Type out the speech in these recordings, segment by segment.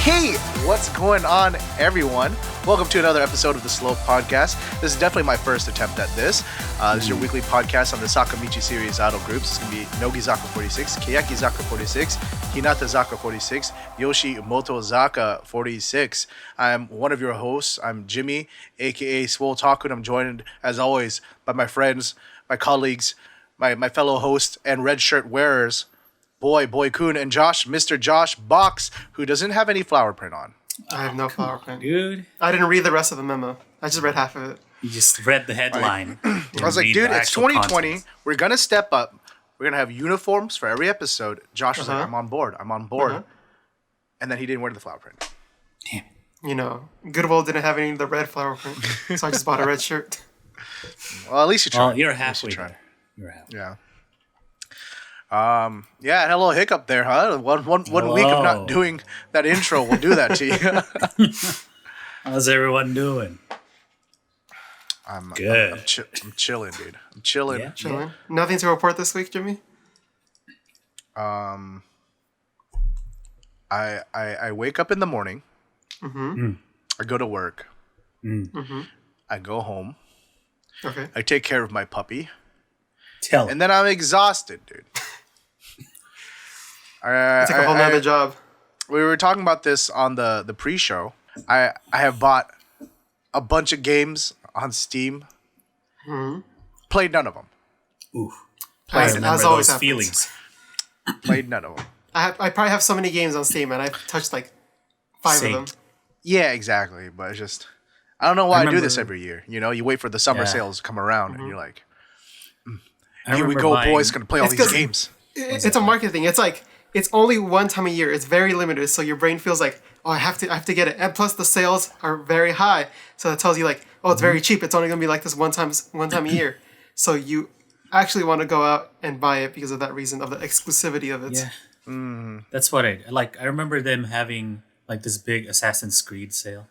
Hey, what's going on, everyone? Welcome to another episode of the Slow Podcast. This is definitely my first attempt at this. This is your weekly podcast on the Sakamichi series idol groups. It's going to be Nogizaka46, Keyakizaka46, Hinatazaka46, Yoshimotozaka46. I'm one of your hosts. I'm Jimmy, aka Swole Taku, and I'm joined, as always, by my friends, my colleagues, my fellow hosts, and red shirt wearers, Boy Kun, and Josh, Mr. Josh Box, who doesn't have any flower print on. I have no flower print. Dude. I didn't read the rest of the memo. I just read half of it. You just read the headline. I was like, dude, it's 2020. Content. We're going to step up. We're going to have uniforms for every episode. Josh was like, I'm on board. And then he didn't wear the flower print. Damn. You know, Goodwill didn't have any of the red flower print, so I just bought a red shirt. Well, at least you tried. Well, you're halfway there. You're halfway. Yeah. I had a little hiccup there, huh? One week of not doing that intro will do that to you. How's everyone doing? I'm good. I'm chilling, dude. I'm chilling. Yeah. Chilling. Nothing to report this week, Jimmy? I wake up in the morning. Mm-hmm. I go to work. Mm-hmm. I go home. Okay. I take care of my puppy. And then I'm exhausted, dude. It's like a whole nother job. We were talking about this on the pre-show. I have bought a bunch of games on Steam. Mm-hmm. Played none of them. Ooh. As always happens. Feelings. Played none of them. I probably have so many games on Steam, and I've touched like 5 of them. Yeah, exactly. But it's just, I don't know why I do this every year. You know, you wait for the summer sales to come around, and you're like, here we go, boys, gonna play all these games. It's a market thing. It's like, it's only one time a year. It's very limited, so your brain feels like, oh, I have to get it. And plus, the sales are very high, so that tells you like, oh, it's very cheap. It's only gonna be like this one time a year. So you actually want to go out and buy it because of that reason, of the exclusivity of it. Yeah, that's what I like. I remember them having like this big Assassin's Creed sale.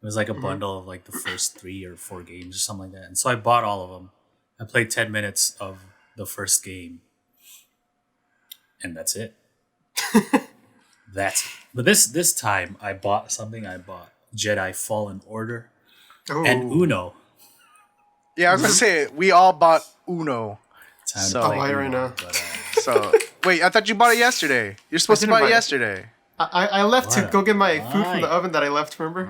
It was like a bundle of like the first 3 or 4 games or something like that, and so I bought all of them. I played 10 minutes of the first game, and that's it. But this time I bought something. I bought Jedi Fallen Order and Uno. Yeah, I was gonna say we all bought Uno. Time to play right now. But, so wait, I thought you bought it yesterday. You're supposed to buy it yesterday. I left to go get my food from the oven that I left. Remember?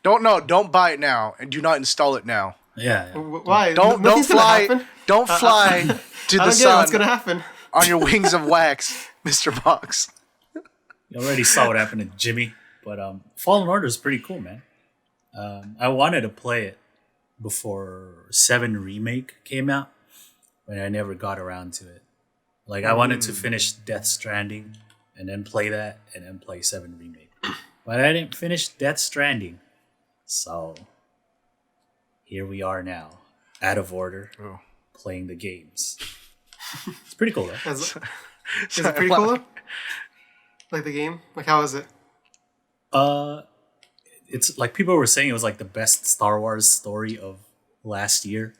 Don't buy it now, and do not install it now. Yeah. Why? Don't fly. Don't fly to the sun. What's gonna happen? On your wings of wax, Mr. Box. You already saw what happened to Jimmy, but Fallen Order is pretty cool, man. I wanted to play it before 7 Remake came out, but I never got around to it. Like, I wanted to finish Death Stranding and then play that and then play 7 Remake. But I didn't finish Death Stranding. So, here we are now, out of order, playing the games. It's pretty cool, though. Is it pretty cool, though? Like the game? Like, how is it? It's like people were saying it was like the best Star Wars story of last year.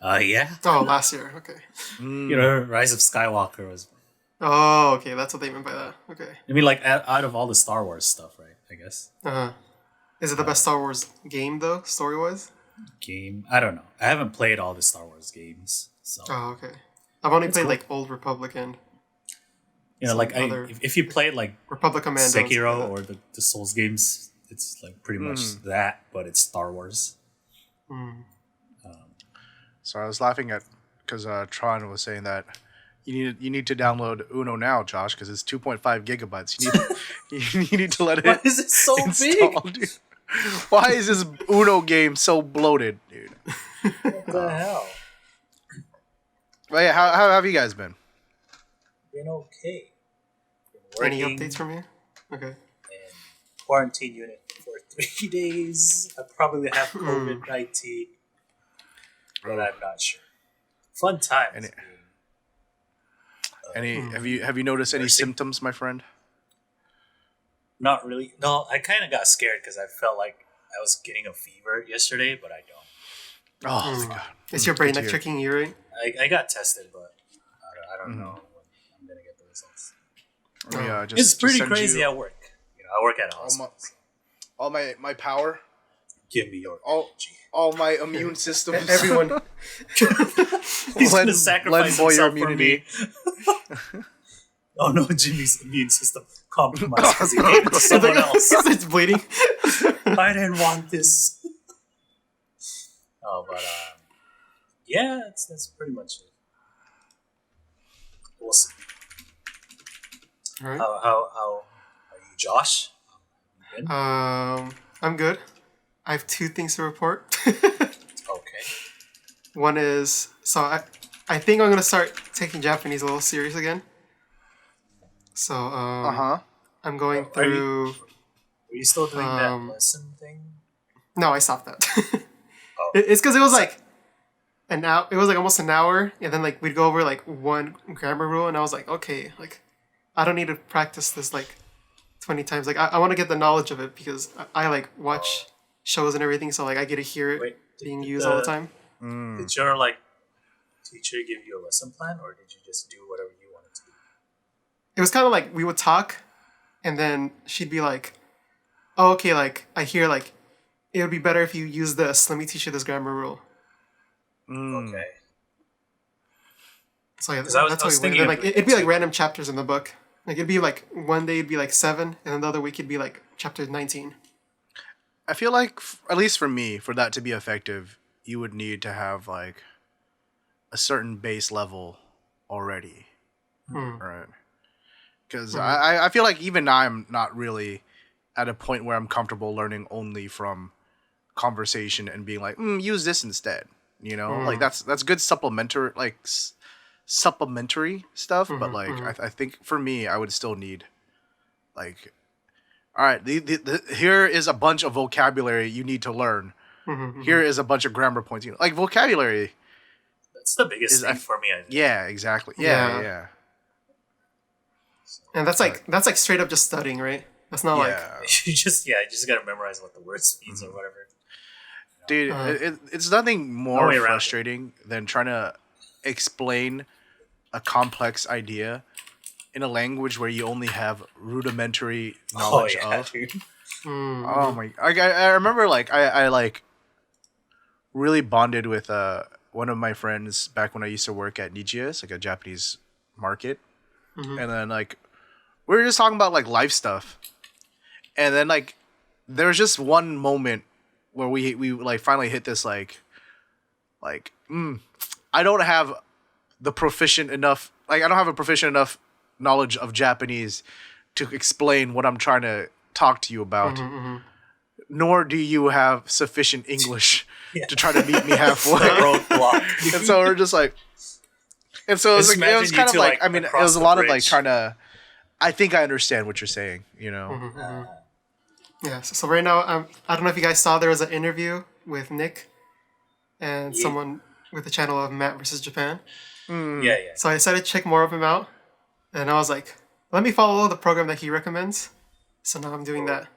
Yeah. Oh, last year. Okay. You know, Rise of Skywalker was... Oh, okay. That's what they meant by that. Okay. I mean, like, out of all the Star Wars stuff, right? I guess. Uh-huh. Is it the best Star Wars game, though, story-wise? Game? I don't know. I haven't played all the Star Wars games, so... Oh, okay. I've only played, like, Old Republic and... You know, like, if you played, like, Republic Commando Sekiro or the Souls games, it's, like, pretty much that, but it's Star Wars. So I was laughing at, because Tron was saying that you need to download Uno now, Josh, because it's 2.5 gigabytes. You need to let it Why is it so install, big? Dude. Why is this Uno game so bloated, dude? What the hell? Well, yeah, how have you guys been? Been okay. Any updates from you? Okay. And quarantine unit for 3 days. I probably have COVID-19, but I'm not sure. Fun times. Have you noticed any symptoms, my friend? Not really. No, I kind of got scared because I felt like I was getting a fever yesterday, but I don't. Oh my god! Is your brain like tricking you, right? I got tested, but I don't know when I'm gonna get the results. Yeah, it's pretty crazy at work. You I work at a All hospital. my power, Give me your all energy. all my immune systems. Everyone. He's Lend- gonna sacrifice lend boy your himself for me. Oh no, Jimmy's immune system compromised because he gave it to someone else. It's bleeding. I didn't want this. Oh, but yeah, that's pretty much it. We'll see. All right. How are you, Josh? You good? I'm good. I have 2 things to report. Okay. One is, so I think I'm gonna start taking Japanese a little serious again. So I'm going through. Are you still doing that lesson thing? No, I stopped that. Oh. It's because it was like an hour. It was like almost an hour, and then like we'd go over like one grammar rule, and I was like, okay, like I don't need to practice this like 20 times. Like I want to get the knowledge of it because I like watch shows and everything, so like I get to hear it being used all the time. Did your like teacher give you a lesson plan, or did you just do whatever you wanted to do? It was kind of like we would talk, and then she'd be like, oh, okay, like I hear like it would be better if you use this. Let me teach you this grammar rule. Okay. So yeah, 'Cause I was that's how we went. thinking Then, of like it it'd be like too. random chapters in the book. Like it'd be like one day it'd be like 7, and then the other week it'd be like chapter 19. I feel like, at least for me, for that to be effective, you would need to have like a certain base level already, right? Because I feel like even now I'm not really at a point where I'm comfortable learning only from conversation and being like, use this instead. You know, like that's good supplementary supplementary stuff. But like I think for me, I would still need like, all right, here is a bunch of vocabulary you need to learn. Here is a bunch of grammar points. You know, like vocabulary. That's the biggest thing for me. I think. Yeah, exactly. Yeah. And that's like straight up just studying, right? That's not like you just gotta memorize what the words means or whatever. Dude, it's nothing more way around frustrating than trying to explain a complex idea in a language where you only have rudimentary knowledge of. Dude. Oh my! I remember like I like really bonded with one of my friends back when I used to work at Nijia's, like a Japanese market, and then like we were just talking about like life stuff, and then like there was just one moment where we like finally hit this like I don't have the proficient enough like I don't have a proficient enough knowledge of Japanese to explain what I'm trying to talk to you about. Nor do you have sufficient English to try to meet me halfway. Roadblock. And so we're just like, and so it was, like, it was kind of like, I mean, it was a lot of like trying to, I think I understand what you're saying, you know? Yeah, so right now, I don't know if you guys saw there was an interview with Nick and someone with the channel of Matt versus Japan. Yeah. So I decided to check more of him out, and I was like, let me follow the program that he recommends. So now I'm doing that.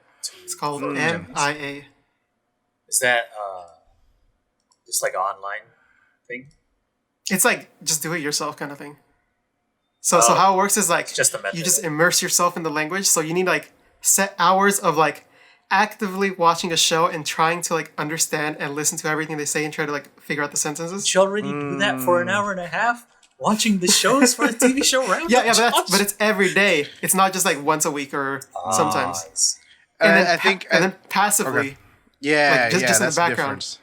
It's called MIA. Is that just like an online thing? It's like just do it yourself kind of thing. So how it works is like just a method. You just immerse yourself in the language. So you need like set hours of like actively watching a show and trying to like understand and listen to everything they say and try to like figure out the sentences. You already do that for an hour and a half watching the shows for the TV show Roundup. Yeah, but it's every day. It's not just like once a week or sometimes. And I think and then passively, okay. Yeah, like just in that's the background,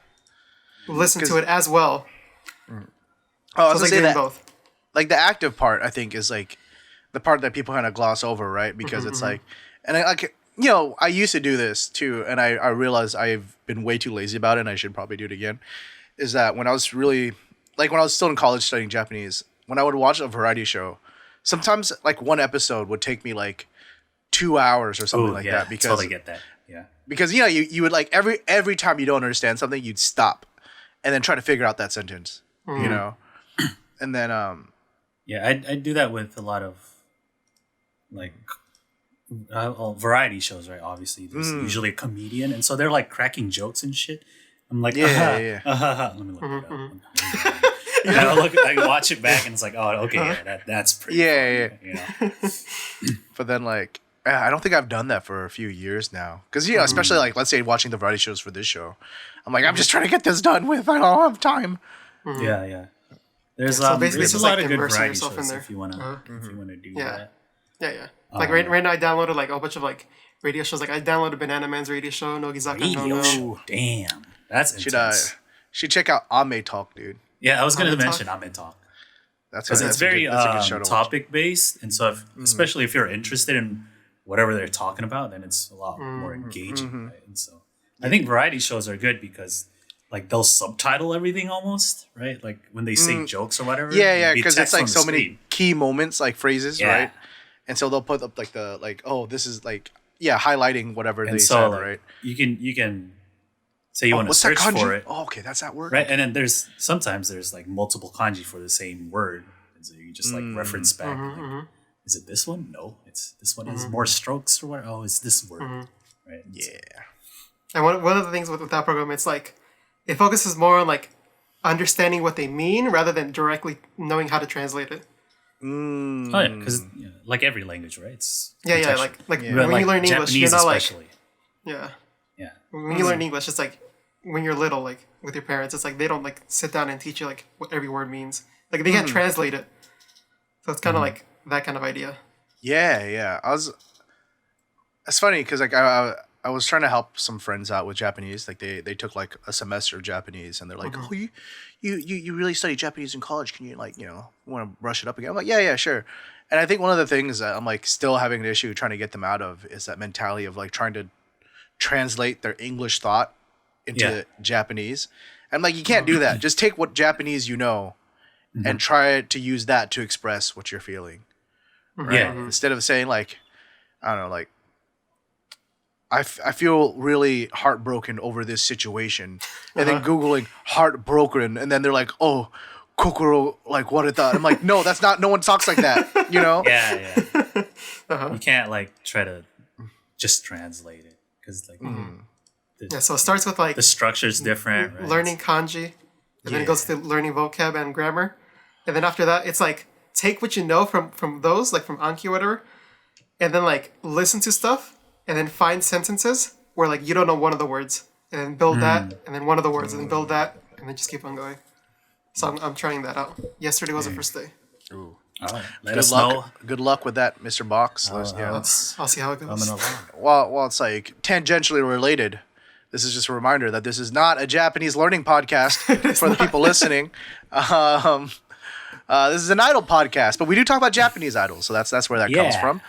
listen to it as well. Oh, I was so gonna say that. Both. Like the active part, I think, is like the part that people kind of gloss over, right? Because it's like, and I like, you know, I used to do this too, and I realized I've been way too lazy about it, and I should probably do it again. Is that when I was really, like when I was still in college studying Japanese, when I would watch a variety show, sometimes like one episode would take me like 2 hours or something like that. Because totally get that. Yeah. Because, you know, you would like every time you don't understand something, you'd stop and then try to figure out that sentence, you know? And then, yeah, I do that with a lot of like variety shows, right? Obviously, there's usually a comedian, and so they're like cracking jokes and shit. I'm like, let me look it up. And I watch it back, and it's like, oh, okay, that's pretty. Yeah. funny, you know? But then like, I don't think I've done that for a few years now. Because, especially like, let's say watching the variety shows for this show. I'm like, I'm just trying to get this done with. I don't have time. Yeah. There's so basically there's a just lot like of good immersing variety yourself in shows there. if you wanna do that. Yeah. Like right now, I downloaded like a whole bunch of like radio shows. Like I downloaded Banana Man's radio show, Nogizaka Radio no. show. Damn, that's intense. Should check out Ame Talk, dude. Yeah, I was gonna Ame mention Talk? Ame Talk. That's It's very that's a good show to watch. topic based, and so especially if you're interested in whatever they're talking about, then it's a lot more engaging. Right? And so I think variety shows are good because like they'll subtitle everything almost, right? Like when they say jokes or whatever. Yeah, it'll be because it's text like on the so many screen. key moments, like phrases, Yeah. right? And so they'll put up like this is like highlighting whatever they And said, so like, right? you can say you want to What's that search kanji? for it, Oh, okay, that's that word. right? And then sometimes there's like multiple kanji for the same word, and so you just like reference back. Like, is it this one? No, it's this one is more strokes or what? Oh, it's this word, right? Yeah. And one of the things with that program, it's like it focuses more on like understanding what they mean rather than directly knowing how to translate it. Oh yeah, because like every language, right? It's Yeah, contextual. like But, when you learn English, Japanese you're not like especially. yeah. Yeah. When you learn English, it's like when you're little, like with your parents, it's like they don't like sit down and teach you like what every word means. Like they can't translate it, so it's kind of like that kind of idea. Yeah. It's funny because like I was trying to help some friends out with Japanese. Like they took like a semester of Japanese, and they're like, "Oh, you really studied Japanese in college? Can you like want to brush it up again?" I'm like, "Yeah, sure." And I think one of the things that I'm like still having an issue trying to get them out of is that mentality of like trying to translate their English thought into Japanese. And like you can't do that. Just take what Japanese you know and try to use that to express what you're feeling. Right? Yeah. Instead of saying like, I don't know, like I feel really heartbroken over this situation, and then Googling heartbroken, and then they're like, oh, kokoro, like what it thought. I'm like, no, that's not, no one talks like that, Yeah. You can't like try to just translate it because like So it starts with like the structure's different. Right? learning kanji, and then it goes to learning vocab and grammar, and then after that, it's like take what you know from those, like from Anki or whatever, and then like listen to stuff. And then find sentences where like you don't know one of the words, and then build that, and then one of the words, and then build that, and then just keep on going. So I'm trying that out. Yesterday was the first day. Ooh. All right. Let Good us luck. know. Good luck with that, Mr. Box. I'll see how it goes. Coming along. While it's like tangentially related, this is just a reminder that this is not a Japanese learning podcast for the people listening. This is an idol podcast, but we do talk about Japanese idols, so that's where that comes from.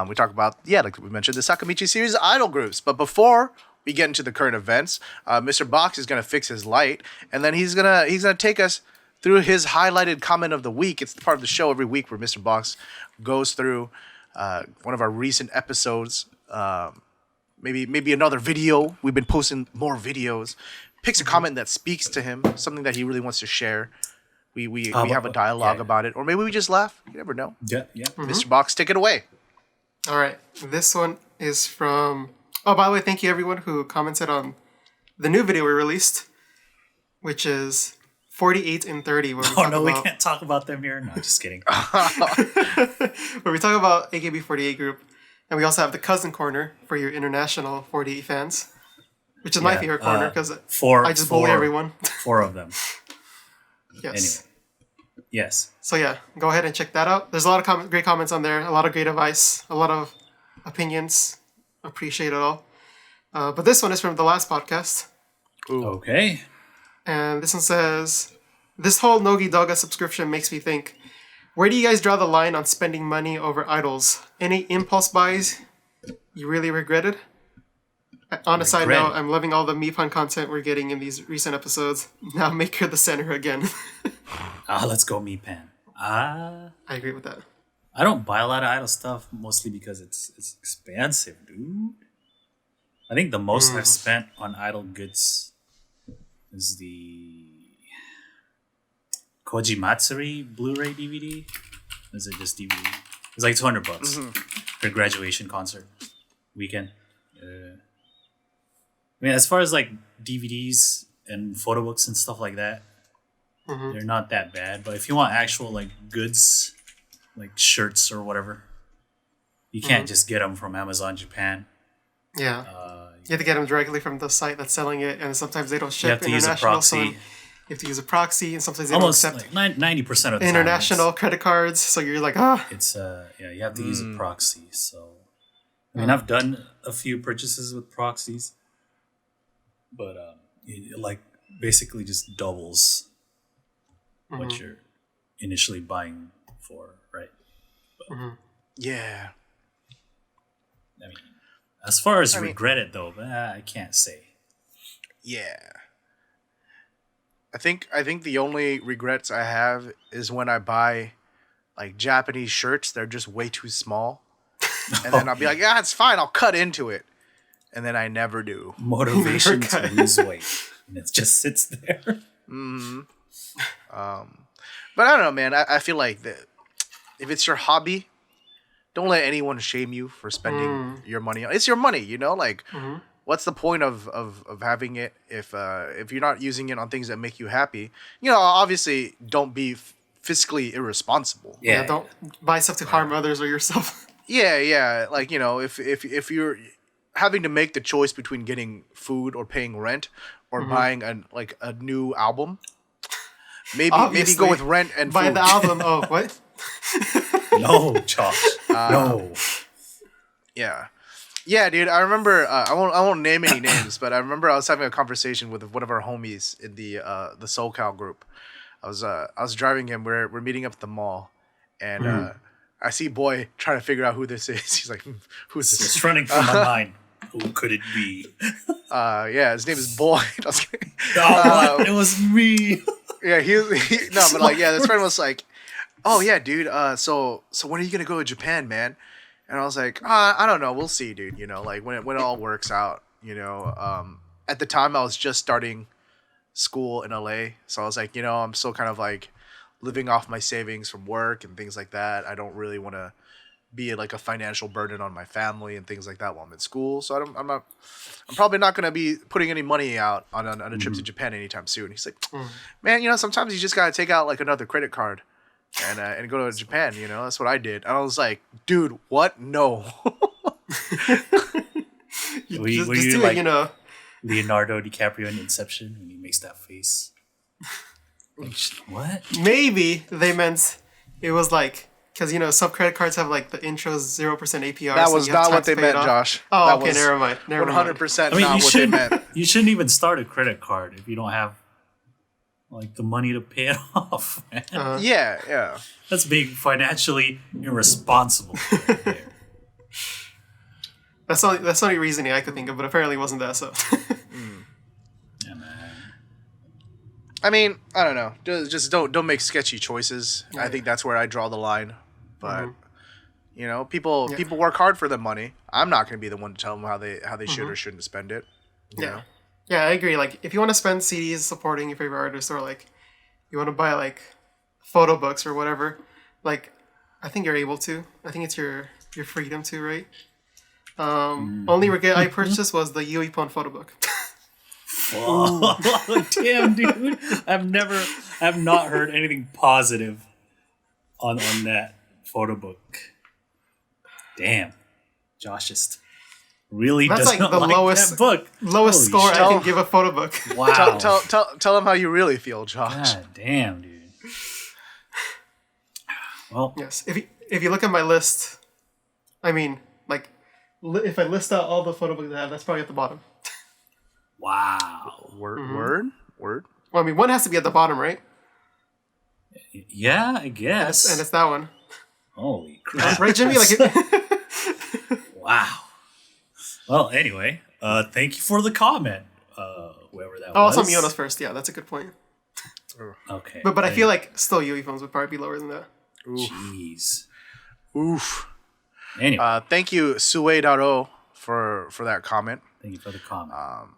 We talk about, like we mentioned, the Sakamichi series of idol groups. But before we get into the current events, Mr. Box is gonna fix his light, and then he's gonna take us through his highlighted comment of the week. It's part of the show every week where Mr. Box goes through one of our recent episodes, maybe another video. We've been posting more videos. Picks a comment that speaks to him, something that he really wants to share. We have a dialogue about it, or maybe we just laugh. You never know. Yeah. Mr. Box, take it away. All right, this one is from. Oh, by the way, thank you everyone who commented on the new video we released, which is 48 and 30. Where we we can't talk about them here. No, just kidding. where we talk about AKB48 group, and we also have the cousin corner for your international 48 fans, which is my favorite corner because I just bully everyone. 4 of them. Yes. Anyway. Yes. So yeah, go ahead and check that out. There's a lot of great comments on there, a lot of great advice, a lot of opinions. Appreciate it all. But this one is from the last podcast. Ooh. Okay. And this one says, this whole Nogi Doga subscription makes me think, where do you guys draw the line on spending money over idols? Any impulse buys you really regretted? On a side note, I'm loving all the Meepon content we're getting in these recent episodes. Now make her the center again. Let's go Meepan. I agree with that. I don't buy a lot of idol stuff, mostly because it's expensive, dude. I think the most I've spent on idol goods is the Koji Matsuri Blu-ray DVD. Is it just DVD? It's like $200 for a graduation concert weekend. I mean, as far as like DVDs and photo books and stuff like that, they're not that bad. But if you want actual like goods, like shirts or whatever, You can't just get them from Amazon Japan. Yeah. You have to get them directly from the site that's selling it, and sometimes they don't ship You have to use a international. proxy. So you have to use a proxy, and sometimes they Almost don't accept like 90% of the international time, credit cards. So you're like, ah. it's you have to use a proxy. So I mean, I've done a few purchases with proxies, but it like basically just doubles what you're initially buying for, right? But, Yeah. I mean, as far as regret it though, I can't say. Yeah. I think the only regrets I have is when I buy like Japanese shirts. They're just way too small, and then I'll be like, yeah, it's fine. I'll cut into it, and then I never do. Motivation to lose weight, and it just sits there. But I don't know, man. I feel like that if it's your hobby, don't let anyone shame you for spending your money. It's your money, you know. Like, what's the point of having it if you're not using it on things that make you happy? You know, obviously, don't be fiscally irresponsible. Yeah, don't buy stuff to harm others or yourself. Yeah. Like, you know, if you're having to make the choice between getting food or paying rent or buying a new album, maybe go with rent and buy food. the album. Oh, what? No, Josh. No. Yeah, dude. I remember. I won't name any names, but I remember I was having a conversation with one of our homies in the SoCal group. I was driving him. We're meeting up at the mall, and I see boy trying to figure out who this is. He's like, "Who's this?" It's running through my mind. Who could it be? Yeah, his name is Boyd. I was kidding. What? It was me. Yeah, this friend was like, "Oh yeah, dude. So when are you gonna go to Japan, man?" And I was like, I don't know. We'll see, dude. You know, like when it all works out. You know, at the time I was just starting school in LA, so I was like, you know, I'm still kind of like living off my savings from work and things like that. I don't really want to be like a financial burden on my family and things like that while I'm in school. So I'm probably not going to be putting any money out on a trip to Japan anytime soon. He's like, man, you know, sometimes you just got to take out like another credit card and go to Japan. You know, that's what I did. And I was like, dude, what? No. Were you like, you know, Leonardo DiCaprio in Inception when he makes that face? Like, what? Maybe they meant it was like, because, you know, some credit cards have like the intro's 0% APR. That was not what they meant, Josh. Oh, that okay, was never mind. 100% not what they meant. You shouldn't even start a credit card if you don't have like the money to pay it off, man. Yeah. That's being financially irresponsible right there. That's the only reasoning I could think of, but apparently it wasn't that, so. Yeah, man. I mean, I don't know. Just don't make sketchy choices. Yeah. I think that's where I draw the line. But you know, people work hard for their money. I'm not going to be the one to tell them how they should or shouldn't spend it. You know? Yeah, I agree. Like, if you want to spend CDs supporting your favorite artist, or like you want to buy like photo books or whatever, like I think you're able to. I think it's your freedom to, right? Only regret I purchased was the Yuipon photo book. Oh, damn, dude! I've not heard anything positive on that photo book. Damn, Josh just really That's does like not the like lowest that book. Lowest Holy score shit. I can give a photo book. Wow! Tell them how you really feel, Josh. God damn, dude. Well, Yes, if you look at my list, I mean, like, if I list out all the photo books I have, that's probably at the bottom. wow. Word. Well, I mean, one has to be at the bottom, right? Yeah, I guess. And it's that one. Holy crap! Right, Jimmy? Like, Wow. Well, anyway, thank you for the comment, whoever that oh, was. it's on Miona's first. Yeah, that's a good point. Okay. But I feel like still Yui phones would probably be lower than that. Jeez. Oof. Anyway, Thank you, Sue.o, for that comment. thank you for the comment.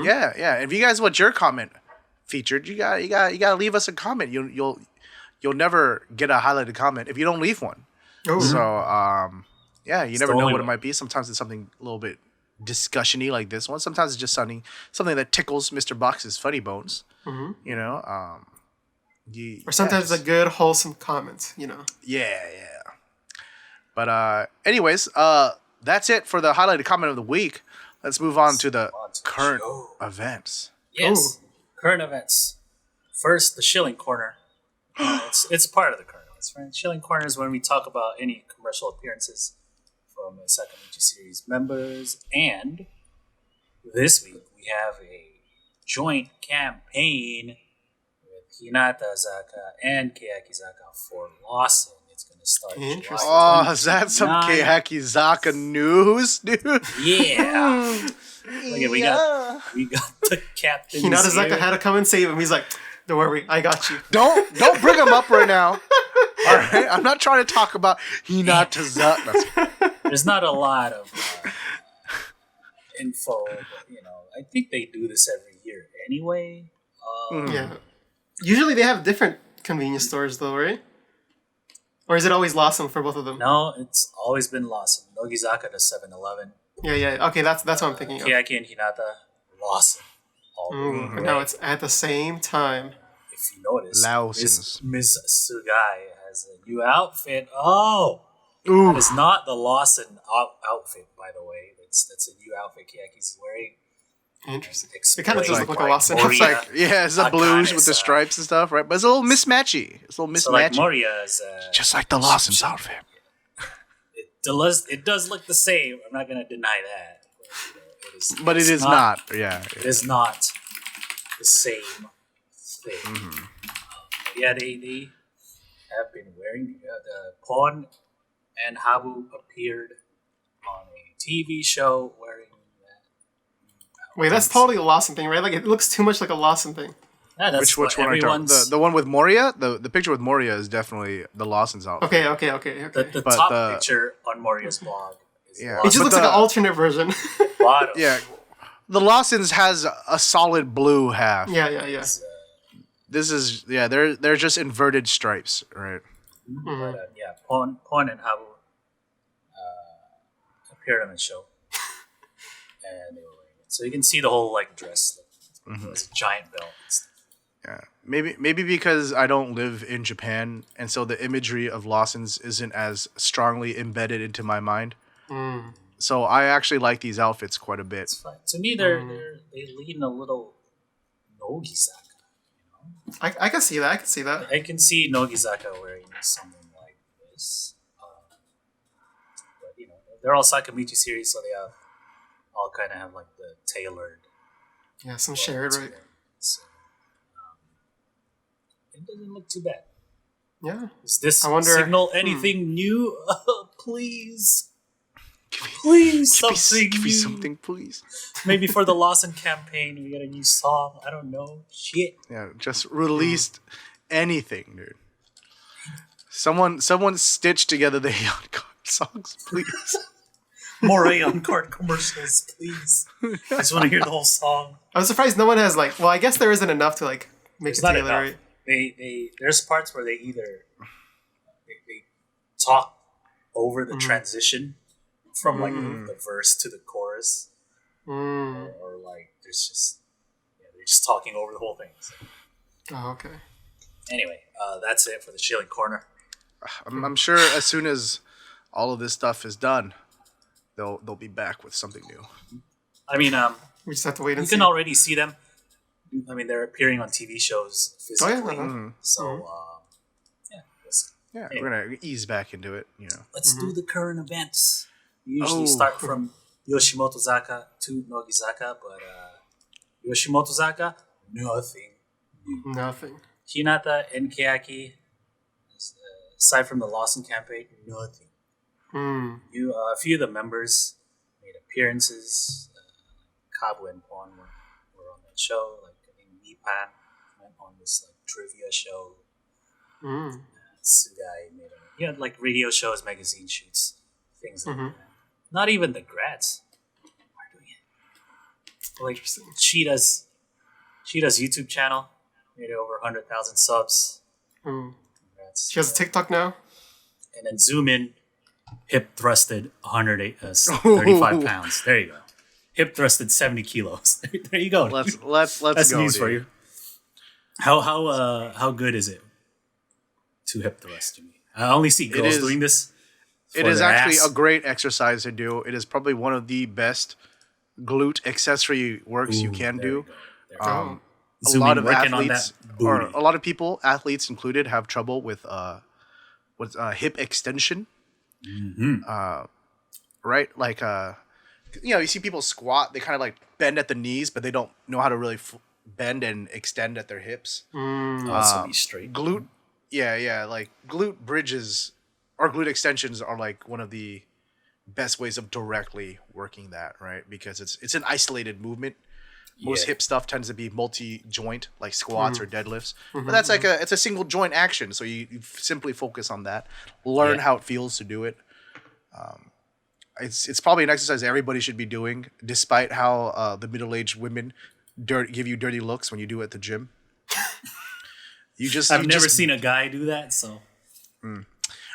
Yeah. If you guys want your comment featured, you gotta leave us a comment. You'll never get a highlighted comment if you don't leave one. Oh. So yeah, you never the know only what it way. might be. Sometimes it's something a little bit discussion-y like this one. Sometimes it's just something that tickles Mr. Box's funny bones. You know, Or sometimes a good, wholesome comment, you know. Yeah. But anyways, that's it for the highlighted comment of the week. Let's move on to the current events. Yes, current events. First, the Shilling Corner. It's part of the current events, right? Shilling Corner is when we talk about any commercial appearances from the Sakaguchi series members. And this week, we have a joint campaign with Hinatazaka and Keyakizaka for Lawson. It's going to start Interesting. July Oh, is that some 29th. Keyakizaka news, dude? Yeah. Look at, we got the captain. Hinatazaka had to come and save him. He's like, don't worry, I got you. Don't bring him up right now. All right, I'm not trying to talk about Hinatazaka. There's not a lot of info, but I think they do this every year anyway. Yeah. Usually they have different convenience stores though, right? Or is it always Lawson for both of them? No, it's always been Lawson. Nogizaka to 7-Eleven. Yeah. Okay, that's what I'm thinking of. Keyaki and Hinata, Lawson. All the But way. now it's at the same time. If you notice, Lawson's. Miss Sugai has a new outfit. Oh! Ooh. That is not the Lawson outfit, by the way. That's a new outfit Keyaki's wearing. Interesting. It kind of does look like a by Lawson. It's Moria. like, yeah, it's the blues with the Akane-san. stripes and stuff, right? But it's a little mismatchy. It's a little So like mismatchy. Moria's... Just like the Lawson's outfit. It does look the same. I'm not going to deny that. But it is not. Yeah. It is not the same thing. Yeah, they have been wearing the Pon and Habu appeared on a TV show wearing that. Wait, that's totally a Lawson thing, right? Like it looks too much like a Lawson thing. Yeah, that's Which one are you talking? The one with Moria? The picture with Moria is definitely the Lawson's outfit. Okay. The But top the- picture on Moria's blog. Is Yeah. It just But looks like an alternate version. bottom. Yeah. The Lawson's has a solid blue half. yeah. This is they're just inverted stripes, right? But yeah, Pon and Habu appeared on the show, and they were wearing it. So you can see the whole dress. It was a giant belt. And stuff. Yeah. Maybe because I don't live in Japan, and so the imagery of Lawson's isn't as strongly embedded into my mind. So I actually like these outfits quite a bit. It's fine. To me, they lean a little Nogizaka. I can see that. I can see Nogizaka wearing something like this. But they're all Sakaguchi series, so they all kind of have the tailored. Yeah, some shared, right? So, it doesn't look too bad. Yeah. Does this I wonder- signal anything new? Please. Please, Give me new. something, please. Maybe for the Lawson campaign, we got a new song. I don't know. Shit. Yeah, just released anything, dude. Someone stitched together the Aeon Card songs, please. More Aeon card commercials, please. I just want to hear the whole song. I'm surprised no one has well, I guess there isn't enough to make It's it not tailored, enough. right? There's parts where they either they talk over the transition from the verse to the chorus, or there's just they're just talking over the whole thing. So. Oh, okay. Anyway, that's it for the Shilling Corner. I'm sure as soon as all of this stuff is done, they'll be back with something new. I mean, We just have to wait and you see. can already see them. I mean, they're appearing on TV shows physically. So, we'll see. Yeah, Anyway. we're gonna ease back into it. Let's do the current events. We usually start from Yoshimotozaka to Nogizaka, but Yoshimotozaka, nothing. Nothing. Hinata and Keyaki, aside from the Lawson campaign, nothing. A few of the members made appearances. Kabu and Pon were on that show. I think Nipan went on this trivia show. Sugai made radio shows, magazine shoots, things like that. Not even the grads are doing it. Cheetah's YouTube channel made over 100,000 subs. Congrats. She has a TikTok now. And then zoom in, hip thrusted 35 pounds. There you go. Hip thrusted 70 kilos. There you go. Let's That's go, news dude. for you. How good is it to hip thrust? I only see girls is- doing this. It is actually a great exercise to do. It is probably one of the best glute accessory works you can do. A lot of athletes, or a lot of people, athletes included, have trouble with hip extension. Right? Like, you see people squat, they kind of like bend at the knees, but they don't know how to really bend and extend at their hips. Also be straight. Glute, like glute bridges or glute extensions are like one of the best ways of directly working that, right? Because it's an isolated movement. Most hip stuff tends to be multi-joint, like squats or deadlifts. But that's like it's a single joint action, so you simply focus on that. Learn how it feels to do it. It's probably an exercise everybody should be doing, despite how the middle-aged women give you dirty looks when you do it at the gym. I've never seen a guy do that, so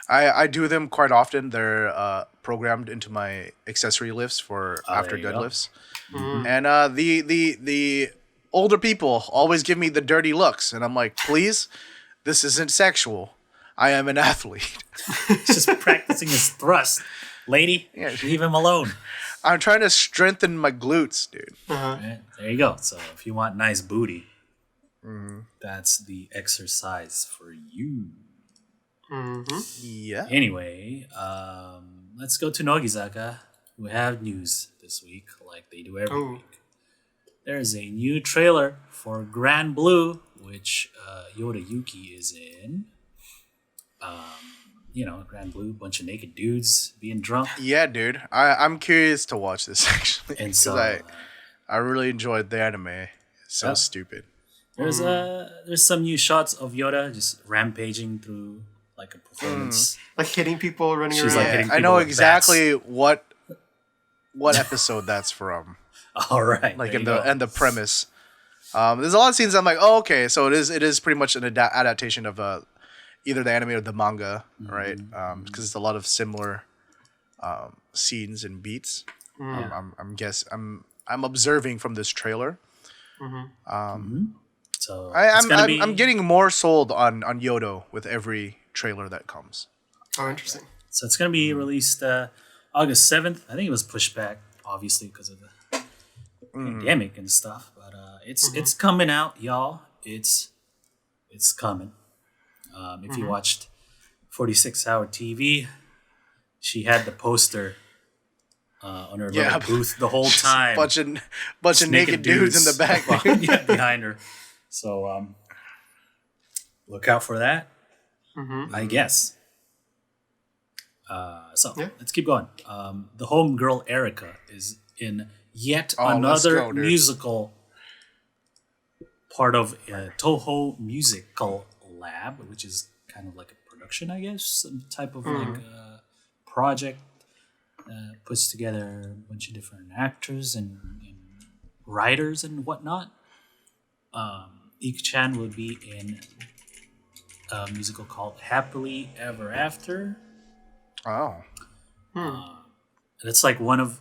I do them quite often. They're programmed into my accessory lifts for after deadlifts. And the older people always give me the dirty looks, and I'm like, please, this isn't sexual. I am an athlete. He's just practicing his thrust. Lady, leave him alone. I'm trying to strengthen my glutes, dude. Right, there you go. So if you want nice booty, that's the exercise for you. Yeah. Anyway, let's go to Nogizaka, who have news this week, like they do every week. There's a new trailer for Grand Blue, which Yoda Yuki is in. Grand Blue, bunch of naked dudes being drunk. Yeah, dude. I'm curious to watch this actually. And so I really enjoyed the anime. It's so stupid. There's some new shots of Yoda just rampaging through like a performance. Like hitting people, running around. Like hitting people I know with exactly what episode that's from. All right. Like in the premise. There's a lot of scenes I'm like, oh, okay, so it is pretty much an adaptation of either the anime or the manga, right? Because it's a lot of similar scenes and beats. I'm observing from this trailer. So I'm getting more sold on Yoda with every trailer that comes. Oh, interesting. So it's gonna be released August 7th. I think it was pushed back, obviously, because of the pandemic and stuff. But it's coming out, y'all. It's coming. If you watched 46 Hour TV, she had the poster on her little booth the whole time. bunch of naked dudes in the back behind her. So look out for that. I guess. Let's keep going. The homegirl Erika is in yet another musical part of Toho Musical Lab, which is kind of like a production, I guess, some type of like project. Puts together a bunch of different actors and writers and whatnot. Ik-chan will be in a musical called Happily Ever After. Oh. That's like one of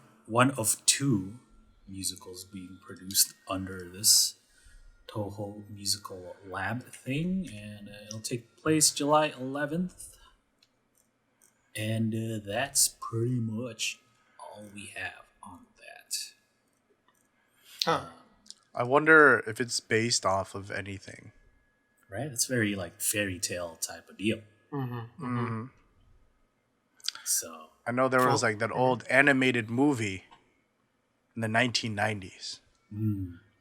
two musicals being produced under this Toho Musical Lab thing, and it'll take place July 11th. And that's pretty much all we have on that. I wonder if it's based off of anything. Right? It's very like fairy tale type of deal. So I know there was like that old animated movie in the 1990s.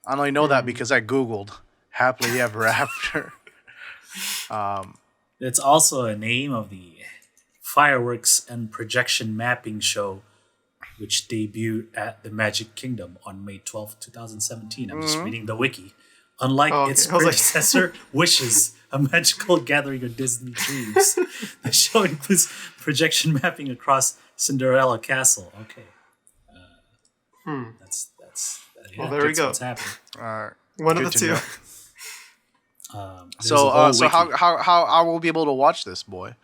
I only know that because I Googled Happily Ever After. It's also a name of the fireworks and projection mapping show, which debuted at the Magic Kingdom on May 12th, 2017. I'm just reading the wiki. Unlike its predecessor, Wishes, a magical gathering of Disney dreams. The show includes projection mapping across Cinderella Castle. Okay. That's there we go. What's happening. One of the two. So how I will be able to watch this, boy?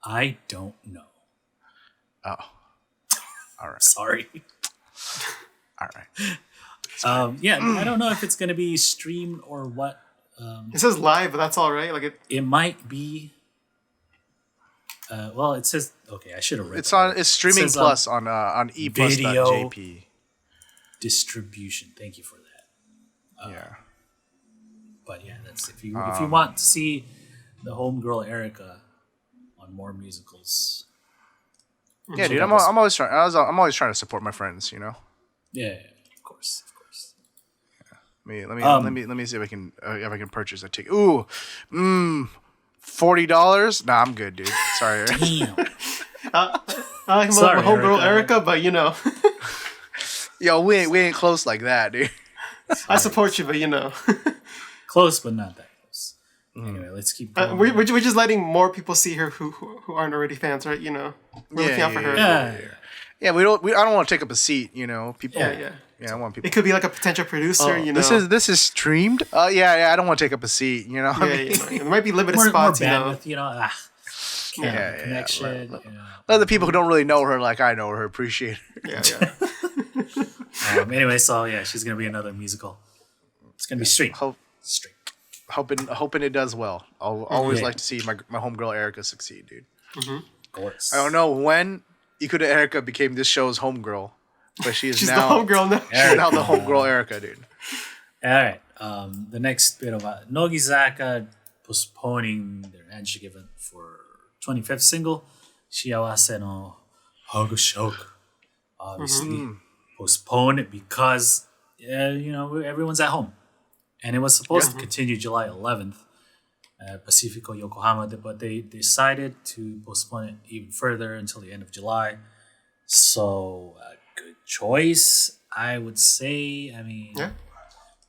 I don't know. Oh. All right. Sorry. All right. I don't know if it's going to be streamed or what. It says live, but that's all right. Like it might be Well, it says okay. I should have read. It's streaming plus on eplus.jp. Distribution. Thank you for that. Yeah. But yeah, that's if you want to see the homegirl Erika on more musicals. Yeah, dude. I'm always trying to support my friends. You know. Yeah, of course. Let me see if I can purchase a ticket. Ooh, $40? Nah, I'm good, dude. Sorry. Damn. I like my homegirl Erika, but you know. Yo, we ain't close like that, dude. I support you, but you know. Close, but not that close. Anyway, let's keep going. We're just letting more people see her who aren't already fans, right? You know, we're looking out for her. Yeah, I don't want to take up a seat. You know, people. Yeah. Yeah, I want people. It could be like a potential producer. You know, this is streamed. Yeah. I don't want to take up a seat. You know. There might be limited more spots. Bandwidth, Connection. Let Let the people who don't really know her like I know her appreciate her. Yeah. Anyway, so yeah, she's gonna be another musical. It's gonna be streamed. Hoping it does well. I'll always like to see my homegirl Erika succeed, dude. Of course. I don't know when Ikuta Erika became this show's homegirl, but she's now the homegirl now. She's now the homegirl Erika, dude. All right. The next bit about Nogizaka postponing their Handshake event for 25th single, Shiawase no Handshake. Obviously postponed it because everyone's at home. And it was supposed to continue July 11th at Pacifico, Yokohama, but they decided to postpone it even further until the end of July. So, good choice, I would say. I mean,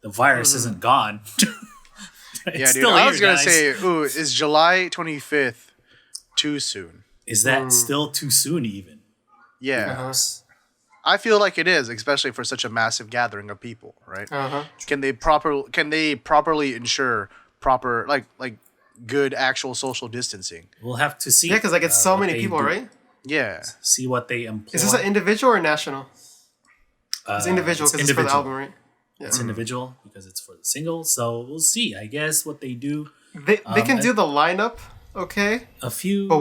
the virus isn't gone. It's dude, I was going to say, is July 25th too soon? Is that still too soon even? Yeah. I feel like it is, especially for such a massive gathering of people, right? Can they properly ensure proper like good actual social distancing? We'll have to see. Yeah, because like it's so many people, right? Yeah. See what they employ. Is this an individual or national? It's individual because it's for the album, right? Yeah. It's individual because it's for the single. So we'll see. I guess what they do. They can do the lineup, okay? A few, but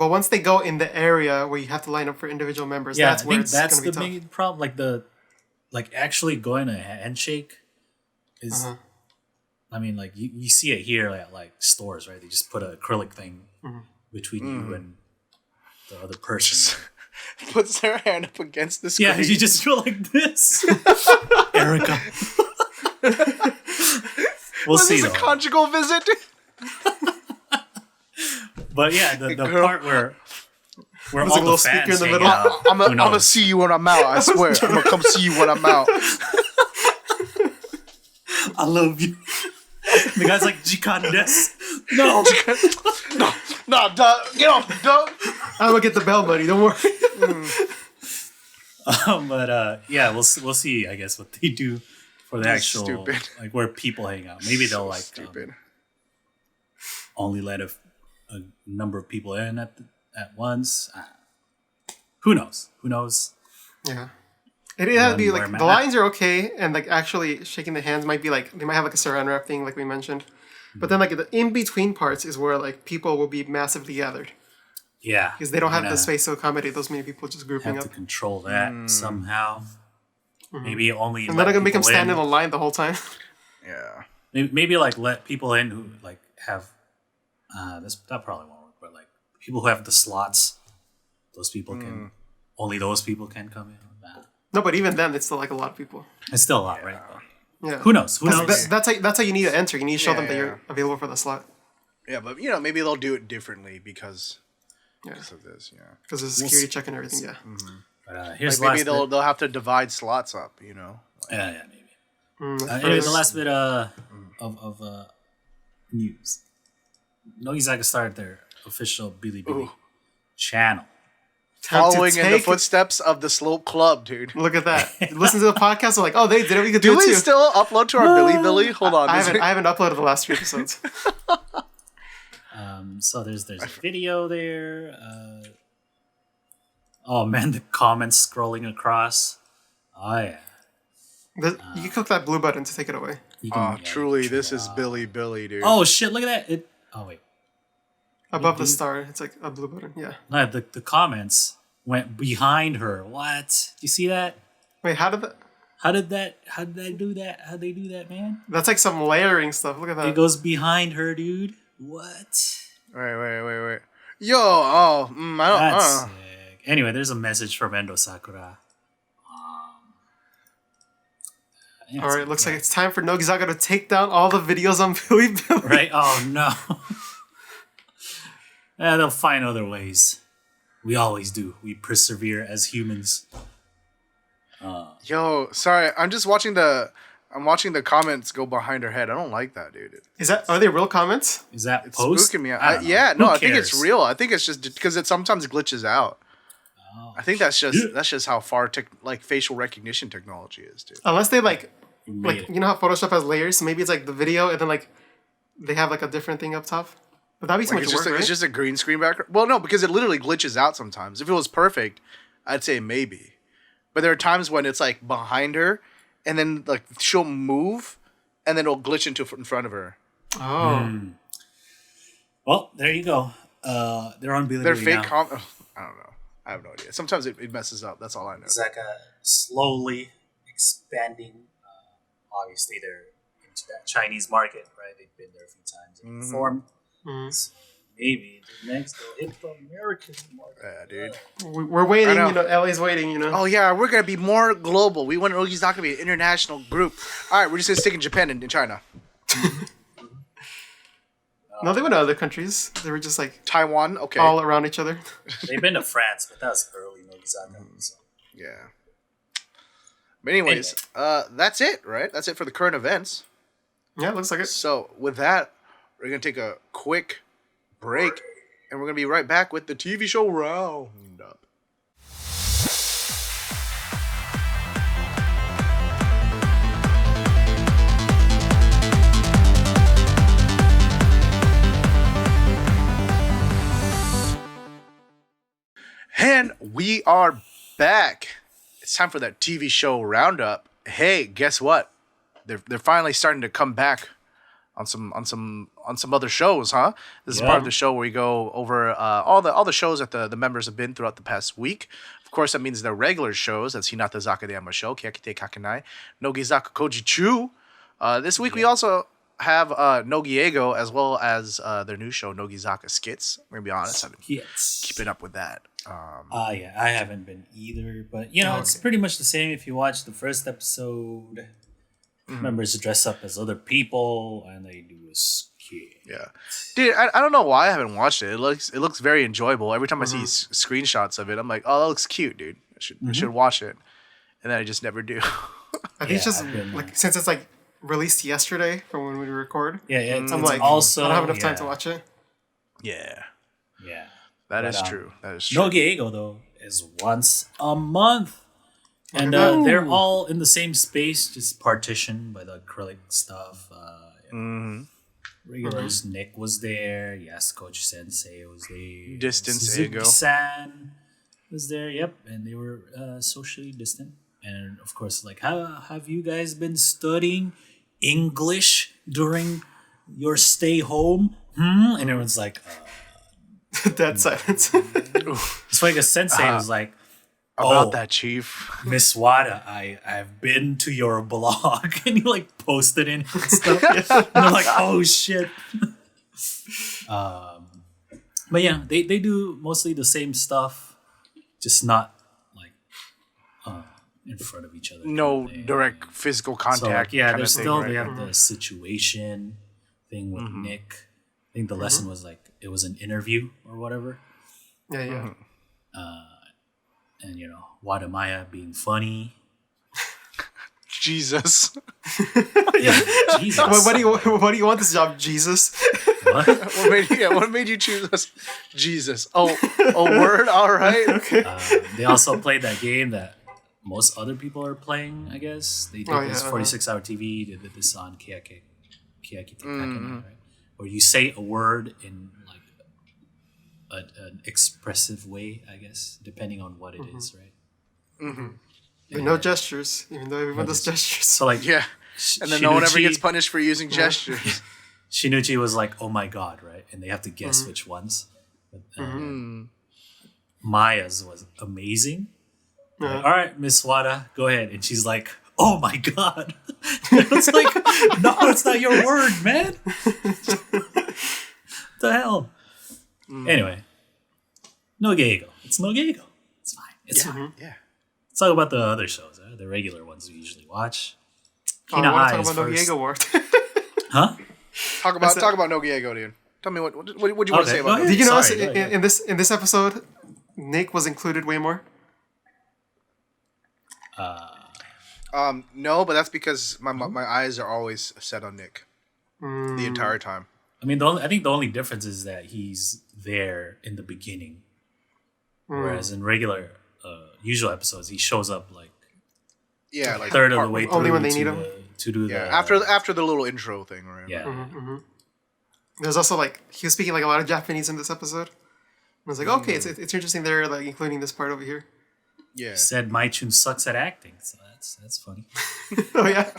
once they go in the area where you have to line up for individual members, that's where it's going to be tough. Main problem. Like actually going to Handshake is. I mean, like you see it here at like stores, right? They just put an acrylic thing between you and the other person. Puts their hand up against the screen. Yeah, you just go like this. Erika. We'll see. This a conjugal visit? But yeah, the part where all the fans in the middle. I'm gonna see you when I'm out. I swear, I'm gonna come see you when I'm out. I love you. The guy's like, Jikan desu. No, Doug, get off, Doug. I'm gonna get the bell, buddy. Don't worry. But yeah, we'll see. I guess what they do for the actual like where people hang out. Maybe they'll like only let a number of people in at once. Who knows? Yeah. It has to be like the lines are okay, and like actually shaking the hands might be like they might have like a saran wrap thing, like we mentioned. But then like the in between parts is where like people will be massively gathered. Yeah, because they don't have the space to accommodate those many people just grouping up. Have to control that somehow. Maybe only. And then I'm gonna make them stand in a line the whole time. Yeah. Maybe like let people in who like have. That probably won't work. But like people who have the slots, those people can. Only those people can come in. No, but even then, it's still like a lot of people. It's still a lot, right? Yeah. Who knows? That's how you need to enter. You need to show them that you're available for the slot. Yeah, but maybe they'll do it differently because of this. Yeah. Because of the security check and everything. Yeah. But here's maybe they'll have to divide slots up. Yeah, maybe. Anyway, the last bit of news. Nogizaka started their official Bilibili channel. Following in the footsteps of the Slope Club, dude. Look at that. Listen to the podcast. We're like, oh, they did it. We could do it too. Do we still upload to our Bilibili? Hold on. I haven't uploaded the last few episodes. So there's a video there. Oh man, the comments scrolling across. Oh yeah. You can click that blue button to take it away. Truly, this is Bilibili, dude. Oh shit! Look at that. Oh wait. Above the star, it's like a blue button. Yeah. No, the comments went behind her. What? Do you see that? Wait, how did that? How did they do that? How'd they do that, man? That's like some layering stuff. Look at that. It goes behind her, dude. What? Wait. Yo, I don't. That's sick. Anyway, there's a message from Endo Sakura. All right, looks like it's time for Nogizaka to take down all the videos on Bilibili. Right? Oh no. They'll find other ways. We always do. We persevere as humans. Yo, sorry. I'm just watching the comments go behind her head. I don't like that, dude. Are they real comments? Is that It's post? spooking me out. I don't know. Yeah, Who no, I think it's cares? real. I think it's just because it sometimes glitches out. Oh. I think that's just how far facial recognition technology is, dude. Unless they Made it. you know how Photoshop has layers, so maybe it's like the video and then like they have like a different thing up top. But that'd be so much work, right? It's just a green screen background. Well, no, because it literally glitches out sometimes. If it was perfect, I'd say maybe. But there are times when it's like behind her, and then like she'll move, and then it'll glitch in front of her. Oh. Well, there you go. They're on Bilibili They're fake now. I don't know. I have no idea. Sometimes it messes up. That's all I know. Zaka slowly expanding. Obviously, they're into that Chinese market, right? They've been there a few times and performed. So maybe the next they'll hit the American market. Yeah, dude. We're waiting, I know. LA's waiting, Oh yeah, we're gonna be more global. We want Nogizaka to be an international group. All right, we're just gonna stick in Japan and in China. No, they went to other countries. They were just like Taiwan, okay. all around each other. They've been to France, but that was early Nogizaka. So. Yeah. But anyways, that's it, right? That's it for the current events. Yeah, it looks like it. So with that, we're gonna take a quick break, and we're gonna be right back with the TV show roundup. And we are back. It's time for that TV show roundup. Hey, guess what? They're finally starting to come back on some other shows, huh? This is part of the show where we go over all the shows that the members have been throughout the past week. Of course, that means their regular shows. That's Hinatazaka de Aimashou, Keyakitte Kakenai, Nogizaka Kojichu. This week we also have Nogi Eigo as well as their new show Nogizaka Skits. I'm gonna be honest, I've been keeping up with that. Yeah, I haven't been either, but it's pretty much the same. If you watch the first episode, members dress up as other people and they do a skit. Yeah, dude, I don't know why I haven't watched it. It looks very enjoyable. Every time I see screenshots of it, I'm like, oh, that looks cute, dude. I should watch it, and then I just never do. I think it's just like since it's like released yesterday from when we record. Yeah, it's like, also I don't have enough time to watch it. Yeah. Yeah. That is true. That is true. Nogi Eigo, though, is once a month. And they're all in the same space, just partitioned by the acrylic stuff. Regulars, Nick was there. Yes, Coach Sensei was there. Distance Suzuki-san was there. Yep, and they were socially distant. And of course, like, how have you guys been studying English during your stay home? And everyone's like, Dead silence. it's like a sensei was like, about that, Chief. Miss Wada, I've been to your blog, and you like posted in and stuff. And they're like, oh shit. But yeah, they do mostly the same stuff, just not like in front of each other. No direct physical contact. So, like, yeah, there's still right? they have the situation thing with Nick. I think the lesson was like it was an interview or whatever. Yeah. And Wada Maya being funny. Jesus. Yeah, Jesus. What do you want this job, Jesus? What? What made you choose us? Jesus. Oh, word. All right. Okay. They also played that game that most other people are playing. I guess they did this 46-hour TV. They did this on Keyakitte Kakenai, right? Where you say a word in like an expressive way, I guess, depending on what it is, right? No gestures, even though everyone does gestures. So like, Yeah. And then no one ever Shinuchi- gets punished for using gestures. Shinichi was like, "Oh my god," right? And they have to guess which ones. Maya's was amazing. Like, all right, Miss Wada, go ahead. And she's like, "Oh my god!" It's like, no, it's not your word, man. What the hell? Anyway, Nogi Eigo. It's Nogi Eigo. It's fine. It's fine. Yeah. Let's talk about the other shows, the regular ones we usually watch. I want to talk about Nogi Eigo War. Huh? Talk about Nogi Eigo, dude. Tell me what you want to say about it. Did you notice in this episode, Nick was included way more? No, but that's because my eyes are always set on Nick the entire time. I mean, I think the only difference is that he's there in the beginning, whereas in regular, usual episodes, he shows up like like third of the way through only when they need him. To do after the little intro thing, right? Yeah. There's also like he was speaking like a lot of Japanese in this episode. I was like, okay, it's interesting they're like including this part over here. Yeah. He said Maichun sucks at acting, so that's funny. Oh yeah.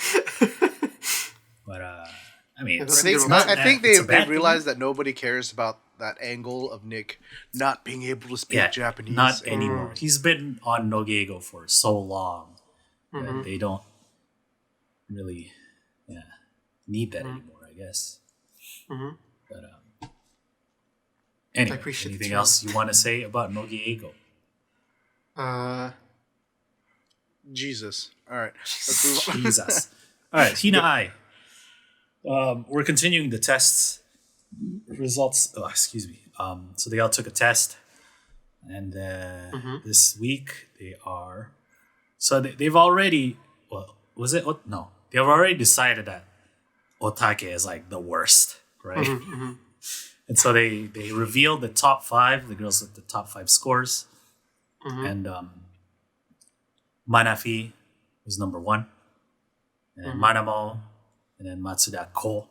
But I mean, I think they realized that nobody cares about that angle of Nick not being able to speak Japanese. Not anymore. He's been on Nogi Eigo for so long that they don't really need that anymore, I guess. But anyway, anything else you want to say about Nogi Eigo? Jesus. All right. Let's move on. Jesus. All right, Hina Ai. We're continuing the tests results. Oh, excuse me. So they all took a test, and this week they are. So they've already. Well, was it? No, they've already decided that Otake is like the worst, right? And so they revealed the top 5, the girls with the top 5 scores, and Manafi was number 1, and Manamo, and then Matsuda Ko,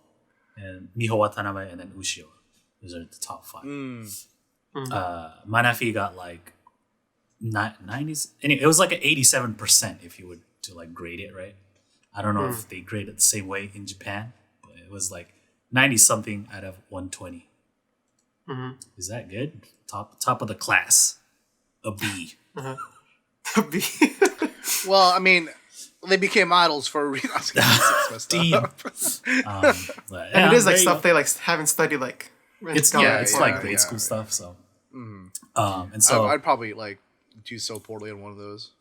and Miho Watanabe, and then Ushio. Those are the top 5. Manafi got like 90s. Anyway, it was like an 87% if you would to like grade it, right? I don't know if they grade it the same way in Japan, but it was like 90 something out of 120. Is that good? Top of the class, a B. A B. Well, I mean, they became models for a reason. D. And it is like stuff they like haven't studied like. It's like grade school stuff. So, and so I'd probably like do so poorly on one of those,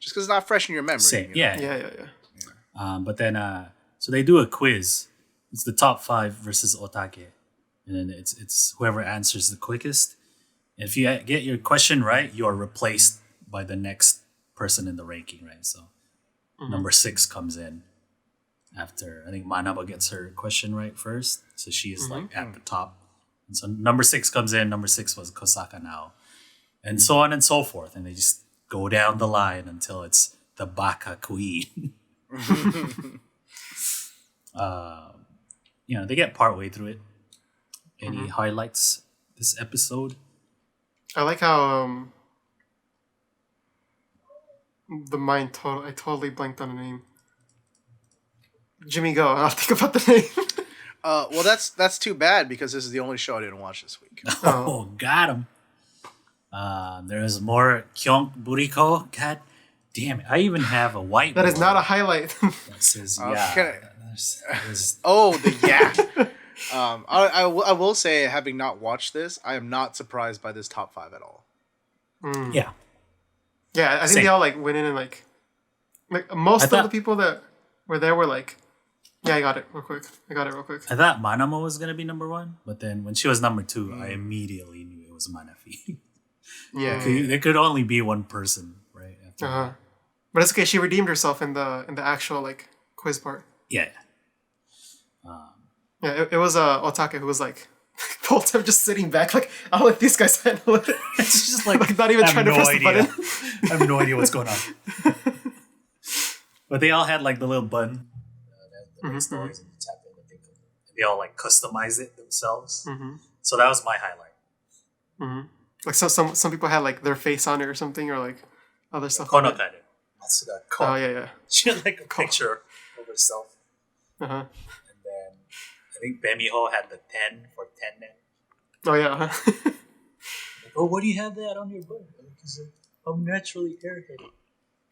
just because it's not fresh in your memory. Same. You know? Yeah. But then, so they do a quiz. It's the top 5 versus Otake, and then it's whoever answers the quickest. And if you get your question right, you are replaced by the next person in the ranking, right? So number 6 comes in after I think Manaba gets her question right first, so she is like at the top. And so number 6 comes in. Number 6 was Kosaka now, and so on and so forth. And they just go down the line until it's the Baka Queen. They get partway through it. Any highlights this episode? I like how I totally blanked on the name. Jimmy, go. I'll think about the name. Well, that's too bad because this is the only show I didn't watch this week. Oh, got him. There's more Kyonk Buriko. God damn it. I even have a white That is not a highlight. that says I will say, having not watched this, I am not surprised by this top 5 at all. Yeah. Yeah, I think they all like went in and like most of the people that were there were like, yeah, I got it real quick. I thought Manamo was gonna be number 1, but then when she was number 2, I immediately knew it was Manafi. Yeah, there could only be one person, right? After But it's okay. She redeemed herself in the actual like quiz part. Yeah. Yeah, it was Otake who was like the whole time just sitting back, like I'll let these guys handle it. It's just like not even trying to press the button. I have no idea what's going on. But they all had like the little button. The stories and you tap in and they all like customize it themselves. So that was my highlight. Like some people had like their face on it or something, or like other stuff. Konokade. Oh yeah. She had like a picture of herself. And And think Bemiho had the 10 for 10 nen. Oh yeah. Like, oh, why do you have that on your butt? Because I'm naturally airheaded.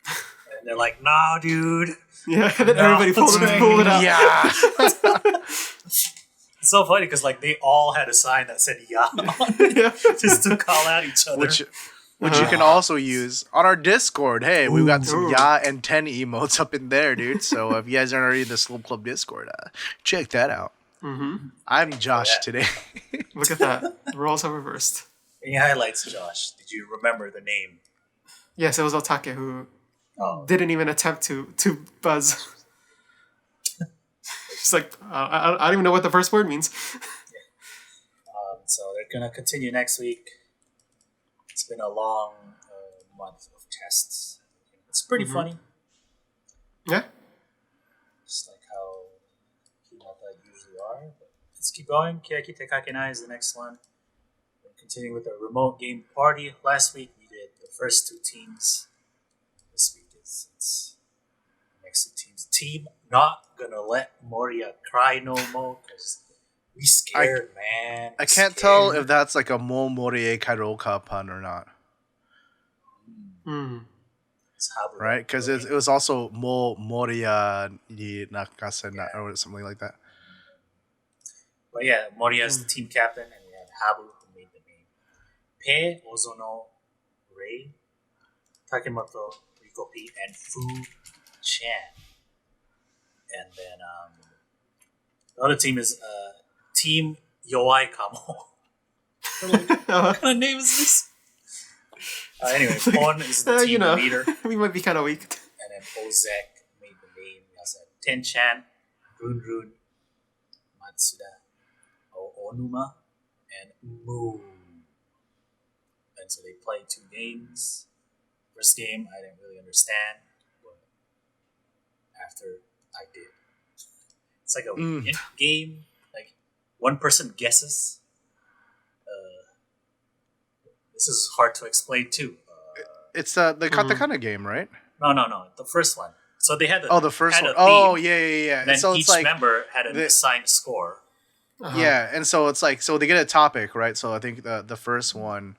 And they're like, nah, dude. Yeah, and then everybody pulled it out. Yeah. It's so funny because like they all had a sign that said "ya" on it, Yeah. just to call out each other. Which you can also use on our Discord. Hey, we've got some Ooh. Ya and 10 emotes up in there, dude. So if you guys aren't already in the Slope Club Discord, check that out. Mm-hmm. I'm Josh Yeah. today. Look at that. The roles have reversed. Any highlights, Josh? Did you remember the name? Yes, it was Otake who Oh, didn't even attempt to buzz. She's like, I don't even know what the first word means. so they're gonna continue next week. It's been a long month of tests. It's pretty funny, Yeah. just like how Hinata usually are. But let's keep going. Keyakitte Kakenai is the next one. We're continuing with the remote game party. Last week we did the first 2 teams. This week it's the next 2 teams. Team not gonna let Moria cry no more because we scared, man. I can't tell if that's like a Mo Morie Kairoka pun or not. Mm. Right? Because it was also Mo Moria ni Nakasena or something like that. But yeah, Moria is the team captain, and we have Habu who made the name. Pe Ozono Rei, Takemoto Rikopi, and Fu Chan. And then the other team is Team Yoai Kamo. What kind of name is this? Anyway, Pon is the team leader. We might be kind of weak. And then Ozek made the name. We also have Tenchan, Run, Matsuda, Onuma, and Moon. And so they played 2 games. First game, I didn't really understand, but after I did. It's like a hint game. Like, one person guesses. This is hard to explain too. It's the katakana game, right? No. The first one. So they had the first had one. a theme, Oh, yeah. And then so each it's like member had an assigned score. Yeah, and so it's like, so they get a topic, right? So I think the first one,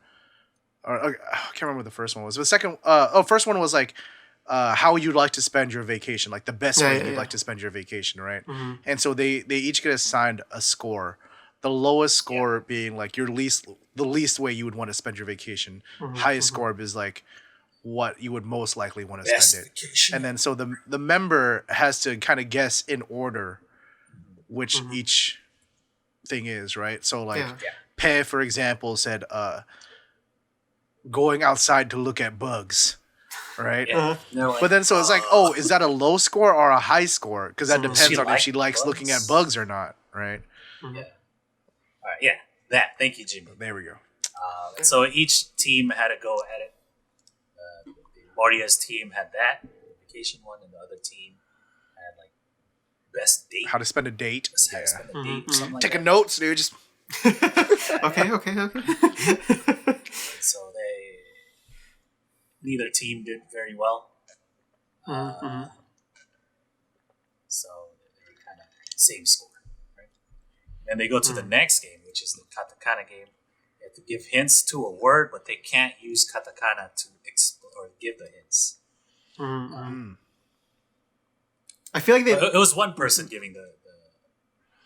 or I can't remember what the first one was. The second, first one was like, how you'd like to spend your vacation, like the best way you'd like to spend your vacation, right? Mm-hmm. And so they each get assigned a score. The lowest score being like the least way you would want to spend your vacation. Highest score is like what you would most likely want to spend it. Vacation. And then so the member has to kind of guess in order which each thing is, right? So like Pe, for example, said going outside to look at bugs, right? Yeah. Like, But then so it's like, oh, is that a low score or a high score? Because that depends on if she likes bugs? looking at bugs or not, right? Yeah. All right, yeah. That. Thank you, Jimmy. There we go. So each team had a go at it. Moria's team had that vacation one, and the other team had like best date. How to spend a date. How to spend a date, or something like Taking that. notes, dude. Just Okay. So neither team did very well. So they kind of same score, right? And they go to the next game, which is the katakana game. They have to give hints to a word, but they can't use katakana to or give the hints. I feel like It was one person giving the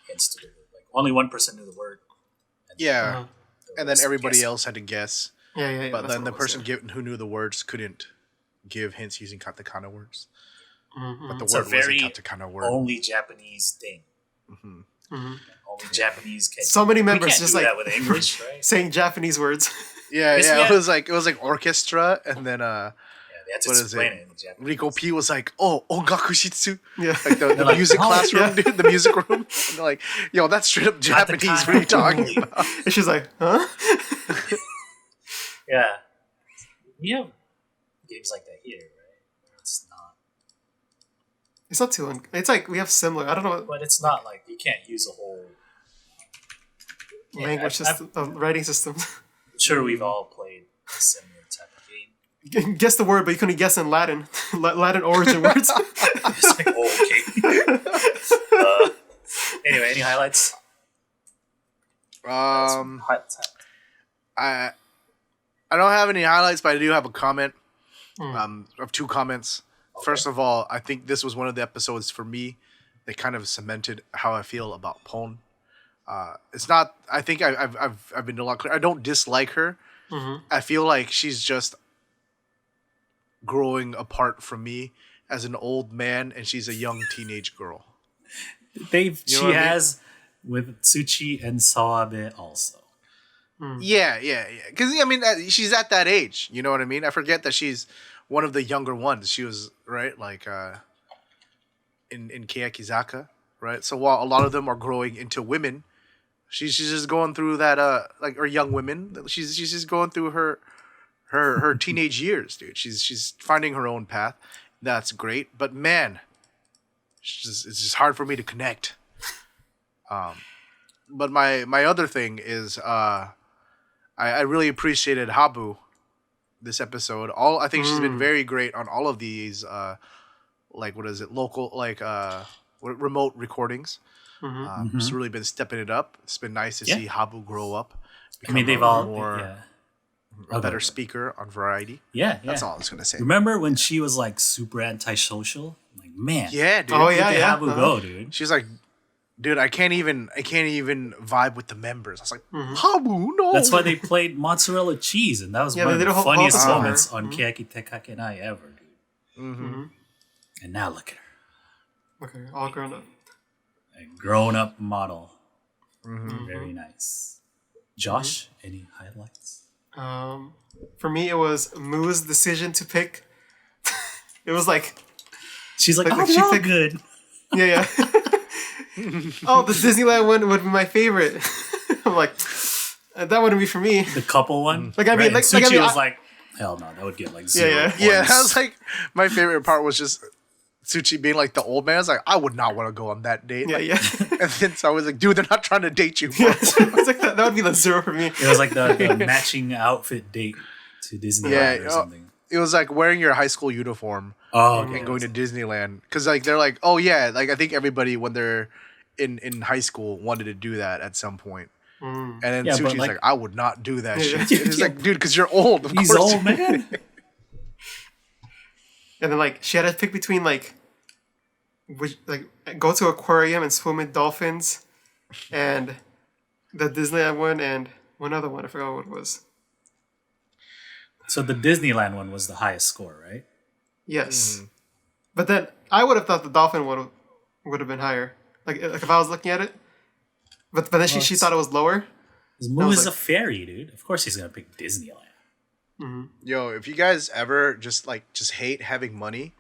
hints to the word. Like only one person knew the word. And yeah, and then rest everybody guessed. else had to guess. Yeah. But that's then what the it was, person who knew the words couldn't give hints using katakana words. But the It's a word was a very katakana word. only Japanese thing. Only Japanese can. So many we members can't just do like that with English, right? saying Japanese words. Yeah, Yes, yeah. we It was like orchestra, and then Yeah, they had to what is explain it? it in Japanese. Rico P was like, "Oh, ongaku shitsu," Yeah. like the like, music "Oh, classroom, dude, the music room. And they're like, "Yo, that's straight up Japanese. What are you talking about?" And she's like, huh? Yeah. We have games like that here, right? It's not. It's not too. It's like we have similar. I don't know. But it's not like you can't use a whole Language system, writing system. I'm sure we've all played a similar type of game. You can guess the word, but you couldn't guess in Latin. Latin origin words. It's like, oh, okay. Anyway, any highlights? highlights? Highlights. I don't have any highlights, but I do have a comment. Of two comments. Okay. First of all, I think this was one of the episodes for me that kind of cemented how I feel about Pon. It's not. I think I've been a lot clear. I don't dislike her. I feel like she's just growing apart from me as an old man, and she's a young teenage girl. She has with Tsuchi and Sawabe also. Yeah. Because I mean, she's at that age. You know what I mean? I forget that she's one of the younger ones. She was right, like in Keyakizaka, right? So while a lot of them are growing into women, she's just going through that or young women. She's just going through her teenage years, dude. She's finding her own path. That's great, but man, it's just hard for me to connect. But my other thing is I really appreciated Habu this episode. I think she's been very great on all of these local remote recordings. She's really been stepping it up. It's been nice to see Habu grow up. I mean, they've all a better speaker on Variety. Yeah. That's all I was gonna say. Remember when she was like super antisocial? Like, man. Yeah, dude. Oh yeah, Look at Habu go, dude. She's like, dude, I can't even vibe with the members. I was like, Habu, no. That's why they played mozzarella cheese, and that was one of the funniest moments on Keyakitte Kakenai ever, dude. And now look at her. Okay, all grown up. A grown-up model. Very nice. Josh, any highlights? For me, it was Moo's decision to pick. It was like she's like, like oh, she they're all picked- good. yeah. Oh, the Disneyland one would be my favorite. I'm like, that wouldn't be for me. The couple one. Like, I mean, right? like, Suchi I mean, was like, hell no, that would get like 0 Yeah. points. Yeah, that was like my favorite part was just Tsuchi being like the old man. I was like, I would not want to go on that date. Yeah, Like, yeah. And then so I was like, dude, they're not trying to date you. Bro. It's like that would be like 0 for me. It was like the matching outfit date to Disneyland or something. It was like wearing your high school uniform Oh, okay. and going to Disneyland. Because like they're like, oh yeah, like I think everybody when they're in high school wanted to do that at some point. And then Yeah, but, Tsuchi's like- like, I would not do that Yeah. shit. It's like, dude, because you're old. Of He's course. old, man. And then like she had to pick between like go to aquarium and swim with dolphins, and the Disneyland one and one other one. I forgot what it was. So the Disneyland one was the highest score, right? Yes, but then I would have thought the dolphin one would have been higher. Like if I was looking at it, but then she thought it was lower. Because Moo was is like- a fairy, dude. Of course he's gonna pick Disneyland. Yo, if you guys ever just hate having money,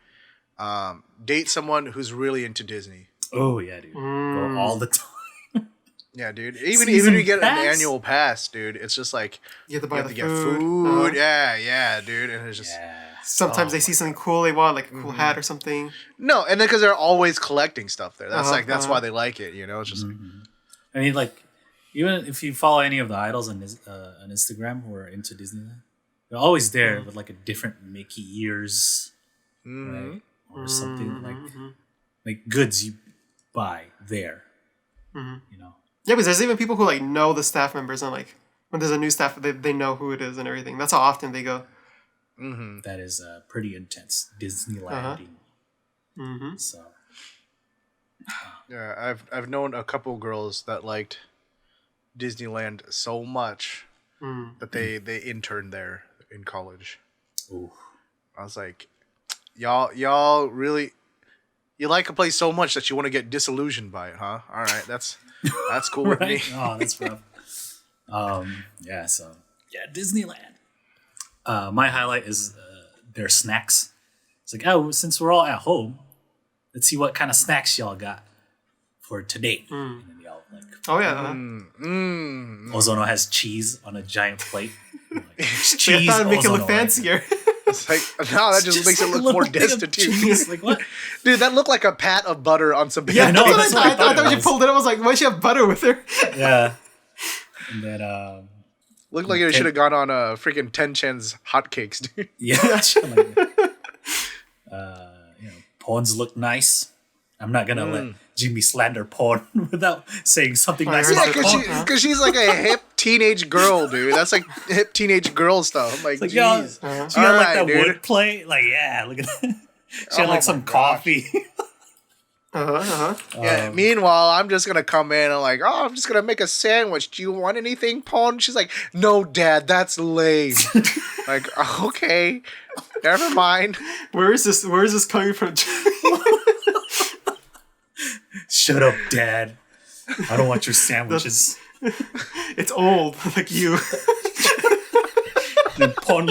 date someone who's really into Disney. Oh yeah, dude. Go all the time. Yeah, dude. Even Season if you get pass? an annual pass, dude, it's just like You have to you buy have the to get food. food. Yeah, dude. And it's just Sometimes they see something cool they want, like a cool hat or something. no, and then because they're always collecting stuff there. That's that's Uh-huh. why they like it. You know, it's just I mean, like, even if you follow any of the idols on Instagram who are into Disneyland, they're always there with like a different Mickey ears, right? Or something like goods you buy there. You know, Yeah, because there's even people who like know the staff members and like when there's a new staff, they know who it is and everything. That's how often they go. that is pretty intense Disneylanding. So yeah. I've known a couple girls that liked Disneyland so much that they interned there in college. ooh. I was like, y'all really, you like a place so much that you want to get disillusioned by it, huh? All right, that's cool with me. Right? Oh, that's rough. Yeah, so yeah, Disneyland. My highlight is their snacks. It's like, oh, since we're all at home, let's see what kind of snacks y'all got for today. And then y'all like, Oh yeah. Ozono has cheese on a giant plate. Like, I thought it'd make it look Ozono, fancier. It's like, no, that just makes it like a look little more thing of destitute. cheese. Like what? Dude, that looked like a pat of butter on some Yeah, know, that's what that's what I I thought. I thought thought it when you was. pulled it, I was like, why does she have butter with her? Yeah. And then Looked like it should have gone on a freaking Tenchen's hotcakes, dude. yeah, you know, Pawns look nice. I'm not gonna let Jimmy slander porn without saying something nice Yeah, about porn. Because she's like a hip teenage girl, dude. That's like hip teenage girl stuff. I'm like, Like, yo, jeez. she got like that Alright, wood plate. Like, yeah, look at that. She had Oh like some my gosh. coffee. Yeah. Meanwhile, I'm just gonna come in and like, oh, I'm just gonna make a sandwich. Do you want anything, Pawn? She's like, no, Dad, that's lame. Like, okay, never mind. Where is this coming from? Shut up, Dad. I don't want your sandwiches. It's old, like you. And Pawn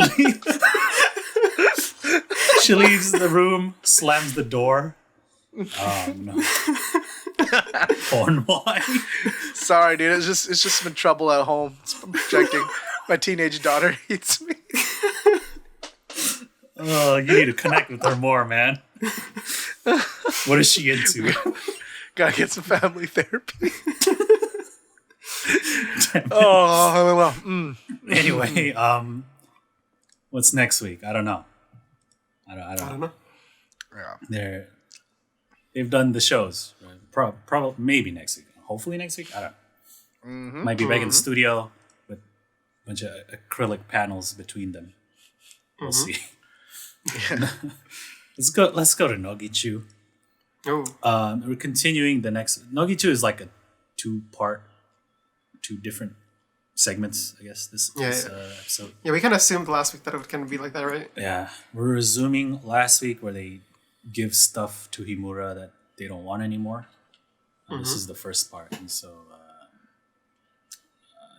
she leaves the room, slams the door. Oh no. Porn, why? Sorry, dude. It's just been trouble at home. I'm projecting. My teenage daughter hates me. Oh, you need to connect with her more, man. What is she into? Gotta get some family therapy. Oh, well. Anyway, what's next week? I don't know. I don't know. Yeah. They've done the shows. Probably maybe next week. Hopefully next week. I don't know. Might be back in the studio with a bunch of acrylic panels between them. We'll see. Let's go to Nogi-chu. Oh. We're continuing the next. Nogi-chu is like a two different segments, I guess. This episode. Yeah, we kind of assumed last week that it would kind of be like that, right? Yeah, we're resuming last week where they give stuff to Himura that they don't want anymore. This is the first part, and so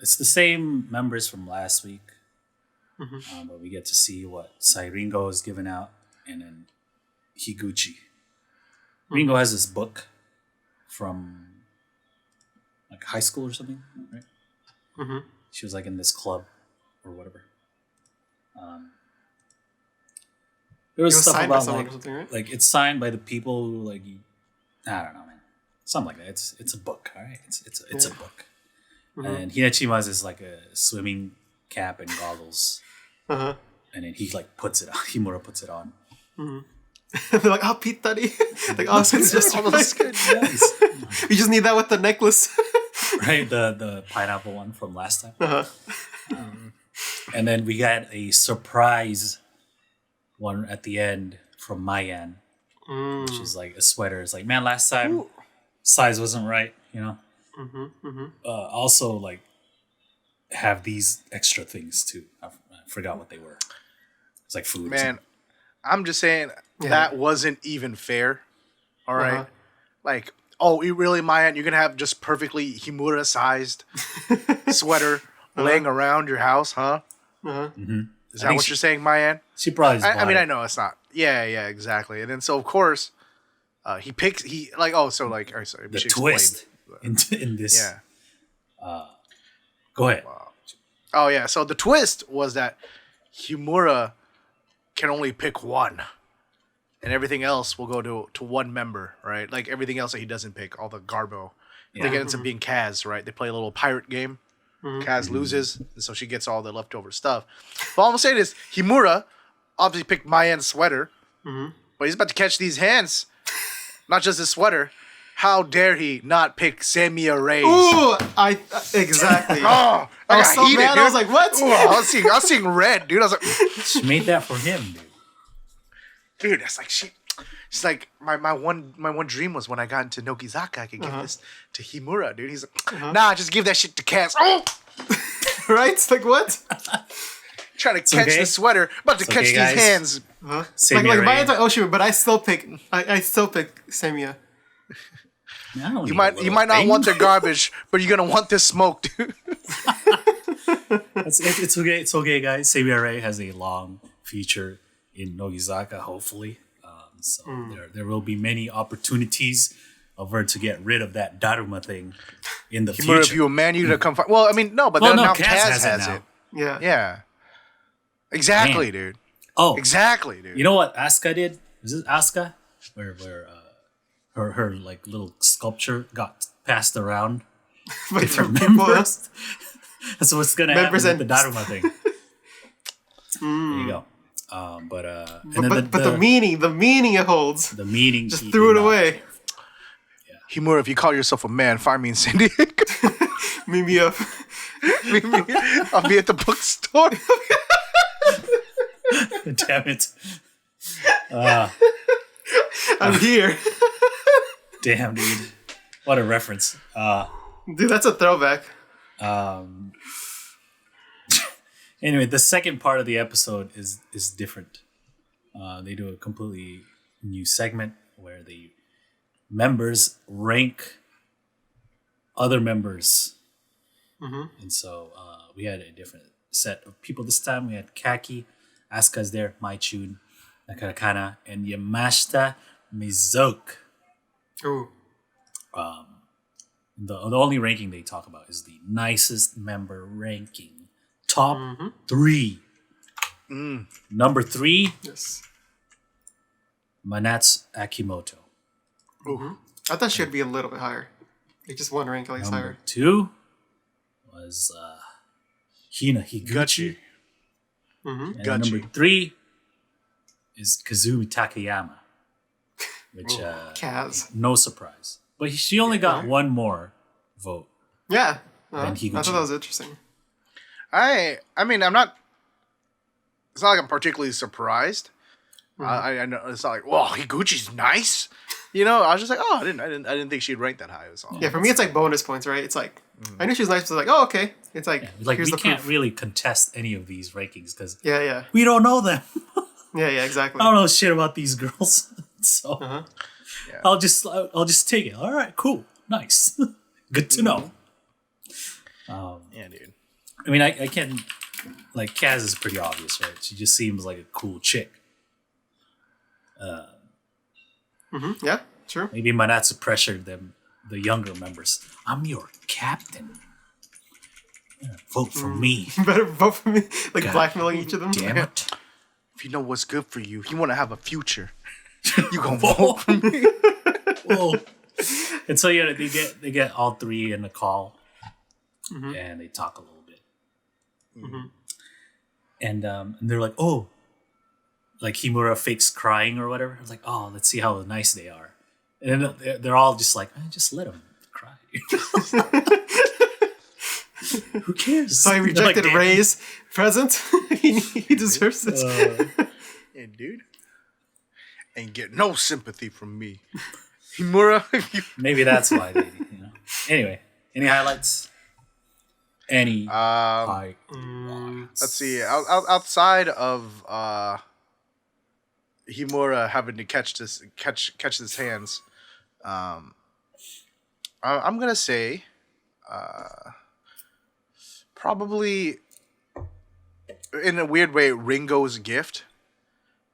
it's the same members from last week, but we get to see what Ringo is giving out, and then Higuchi. Ringo has this book from like high school or something, right? She was like in this club or whatever. There was stuff signed by about someone or something, right? like it's signed by the people who like I don't know, man. Something like that. It's a book, all right. It's a book. And Hinachima's is like a swimming cap and goggles. And then he like puts it on. Himura puts it on. They're like, oh, Pitari. Like, oh, so it's just Almost good. Nice. we just need that with the necklace. Right, the pineapple one from last time. And then we got a surprise one at the end from Mayan, which is like a sweater. It's like, man, last time size wasn't right, you know. Also, like, have these extra things too. I forgot what they were. It's like food. Man, I'm just saying that wasn't even fair. All right, like, oh, you really, Mayan? You're gonna have just perfectly Himura-sized sweater laying around your house, huh? Is that what you're saying, Mayan? She probably. I mean, I know it's not. Yeah, exactly. And then so of course, he picks. Oh, sorry, the twist in this. Yeah. Go ahead. Wow. Oh yeah. So the twist was that Himura can only pick one, and everything else will go to one member, right? Like everything else that he doesn't pick, all the garbo. I think it ends up being Kaz, right? They play a little pirate game. Kaz loses, and so she gets all the leftover stuff. But all I'm saying is, Himura obviously picked Mayan's sweater, but he's about to catch these hands. Not just his sweater. How dare he not pick Semiya Ray's? Ooh, exactly. Oh, I was so mad. dude. I was like, what? Ooh, I was seeing red, dude. I was like, She made that for him, dude. dude, that's like she's like my one dream was when I got into Nogizaka, I could give this to Himura, dude. He's like, nah, just give that shit to Kaz. Oh, Right? It's like, what? trying to catch the sweater, about to catch these guys. hands. Semiya Ray. Mayan's like, oh shoot, but I still pick Semiya. I don't You need a might little not thing. want their garbage, but you're gonna want this smoke, dude. It's okay. It's okay, guys. Semiya Ray has a long future in Nogizaka, hopefully. So there will be many opportunities of her to get rid of that Daruma thing in the Himura, future. if you a man, you to come find. Well, I mean, no, but then now Kaz has it. Yeah. Yeah. Exactly, Man. dude. Oh, Exactly, dude. you know what Asuka did? Is it Asuka? Where her like little sculpture got passed around But different from people, members. That's what's gonna happen with Members the and- Daruma thing. There you go. And then but the meaning it holds. the meaning Just she threw did it not away. care. Himura, if you call yourself a man, find me in San Diego. Meet me up. I'll be at the bookstore. Damn it. I'm here. Damn, dude. What a reference. Dude, that's a throwback. Anyway, the second part of the episode is different. They do a completely new segment where the members rank other members. Mm-hmm. And so we had a different set of people this time. We had Kaki, Asuka's there, Maichun, Nakarakana, and Yamashita Mizoke. Ooh. The only ranking they talk about is the nicest member ranking. Top 3. Number 3, Yes. Manatsu Akimoto. I thought she would be a little bit higher. Like just one rank at least Number higher. 2 was Hina Higuchi. And Gucci. number 3 is Kazumi Takayama. Which, Kaz. no surprise. But she only got one more vote. Yeah. Than I Higuchi. thought that was interesting. I mean, I'm not. It's not like I'm particularly surprised. I know it's not like, whoa, Higuchi's nice. You know, I was just like, oh, I didn't think she'd rank that high. Was all. Yeah, for me it's like bonus points, right? It's like I knew she was nice, but it's like, oh, okay. It's like, Like, here's we the can't proof. really contest any of these rankings because Yeah. we don't know them. Yeah, exactly. I don't know shit about these girls. So Yeah. I'll just take it. All right, cool. Nice. Good to know. Yeah, dude. I mean, I can, like, Kaz is pretty obvious, right? She just seems like a cool chick. Yeah, sure. Maybe Manatsu pressured them, the younger members. I'm your captain. Vote for me. Better vote for me. Like God blackmailing each of them. Damn it. If you know what's good for you, you want to have a future. You gonna vote for me? Whoa. And so yeah, they get all 3 in the call, and they talk a little bit, and they're like, oh, like Himura fakes crying or whatever. I was like, oh, let's see how nice they are, and then they're all just like, just let them cry. Who cares? So he rejected Like, damn. Ray's present. he deserves it. Yeah, dude. And get no sympathy from me. Himura, Maybe that's why they, you know. Anyway, any highlights? Any highlights? let's see. Outside of Himura having to catch his hands, I'm gonna say, probably in a weird way, Ringo's gift,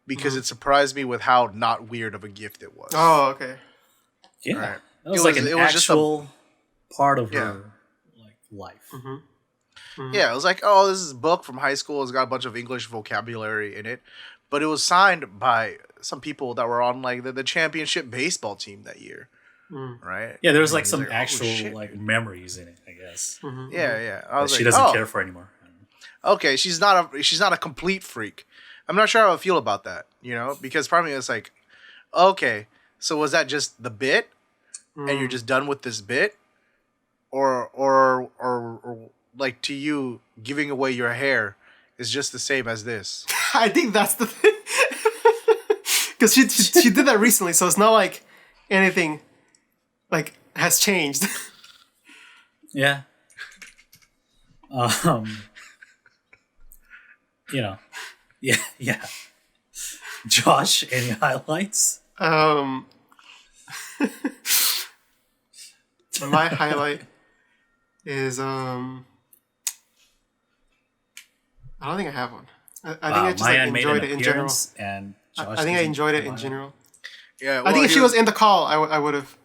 because it surprised me with how not weird of a gift it was. Oh, okay. Yeah, Right. that was It like was- an it was just actual part of Yeah. her like life. Yeah, it was like, oh, this is a book from high school. It's got a bunch of English vocabulary in it, but it was signed by some people that were on like the championship baseball team that year, right? Yeah, there was And like he's some oh, actual shit, like dude. memories in it, I guess. Yeah. I That was she like, doesn't oh, care for anymore. okay, she's not a complete freak. I'm not sure how I feel about that, you know, because part of me is like, okay, so was that just the bit, and you're just done with this bit, or like to you giving away your hair is just the same as this? I think that's the thing. Because she did that recently, so it's not like anything like has changed. Yeah. You know. Yeah. Josh, any highlights? My highlight is I don't think I have one. I think I just like Mayan made enjoyed an it in general. appearance, and Josh I think I doesn't enjoyed it come in out. general. Yeah, I think if she was in the call, I would have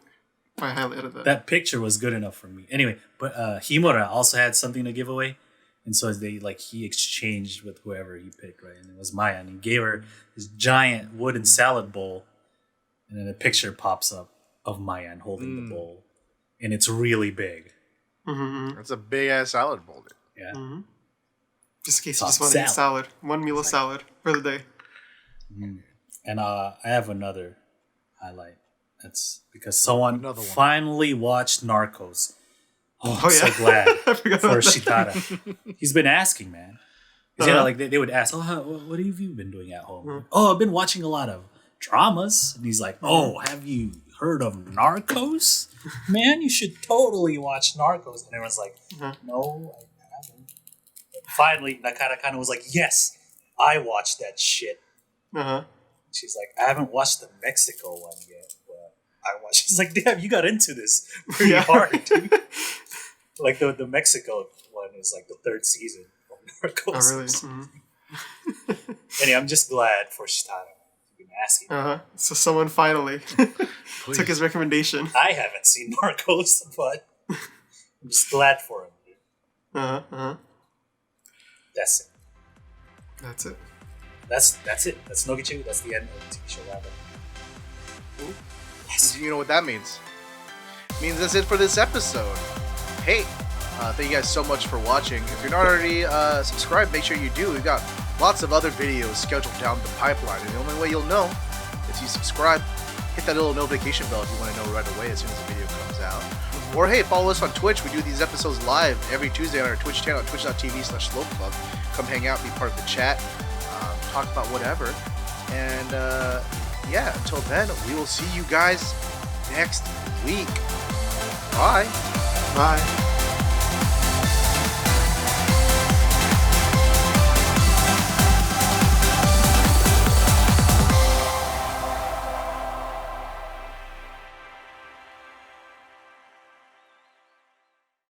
probably highlighted that. That picture was good enough for me. Anyway, but Himura also had something to give away, and so he exchanged with whoever he picked, right? And it was Maya, and he gave her this giant wooden salad bowl, and then a picture pops up of Maya holding the bowl, and it's really big. It's a big ass salad bowl. Yeah. Just in case you Soft just want to eat salad. salad. One meal of salad for the day. And I have another highlight. That's because someone Another one. finally watched Narcos. Oh, Oh, I'm so yeah. glad I forgot for about that. Shitara. He's been asking, man. 'Cause, like they would ask, what have you been doing at home? Oh, I've been watching a lot of dramas. And he's like, oh, have you heard of Narcos? Man, you should totally watch Narcos. And everyone's like, no, I haven't. But finally, Nakata kind of was like, yes, I watched that shit. Uh-huh. She's like, I haven't watched the Mexico one yet, but I watched. She's like, damn, you got into this pretty hard, dude. Like the Mexico one is like the 3rd season of Narcos. Oh, really? Anyway, I'm just glad for Shitara. You've been asking. Uh-huh. So someone finally took his recommendation. I haven't seen Narcos, but I'm just glad for him, dude. Uh-huh. Uh-huh. That's it. That's it. That's it. That's Nogichu. That's the end of the TV show Roundup. Yes. You know what that means? It means that's it for this episode. Hey, thank you guys so much for watching. If you're not already subscribed, make sure you do. We've got lots of other videos scheduled down the pipeline, and the only way you'll know is you subscribe. Hit that little notification bell if you want to know right away as soon as the video comes out. Or hey, follow us on Twitch. We do these episodes live every Tuesday on our Twitch channel at twitch.tv/slopeclub. Come hang out, be part of the chat, talk about whatever. And yeah, until then, we will see you guys next week. Bye. Bye.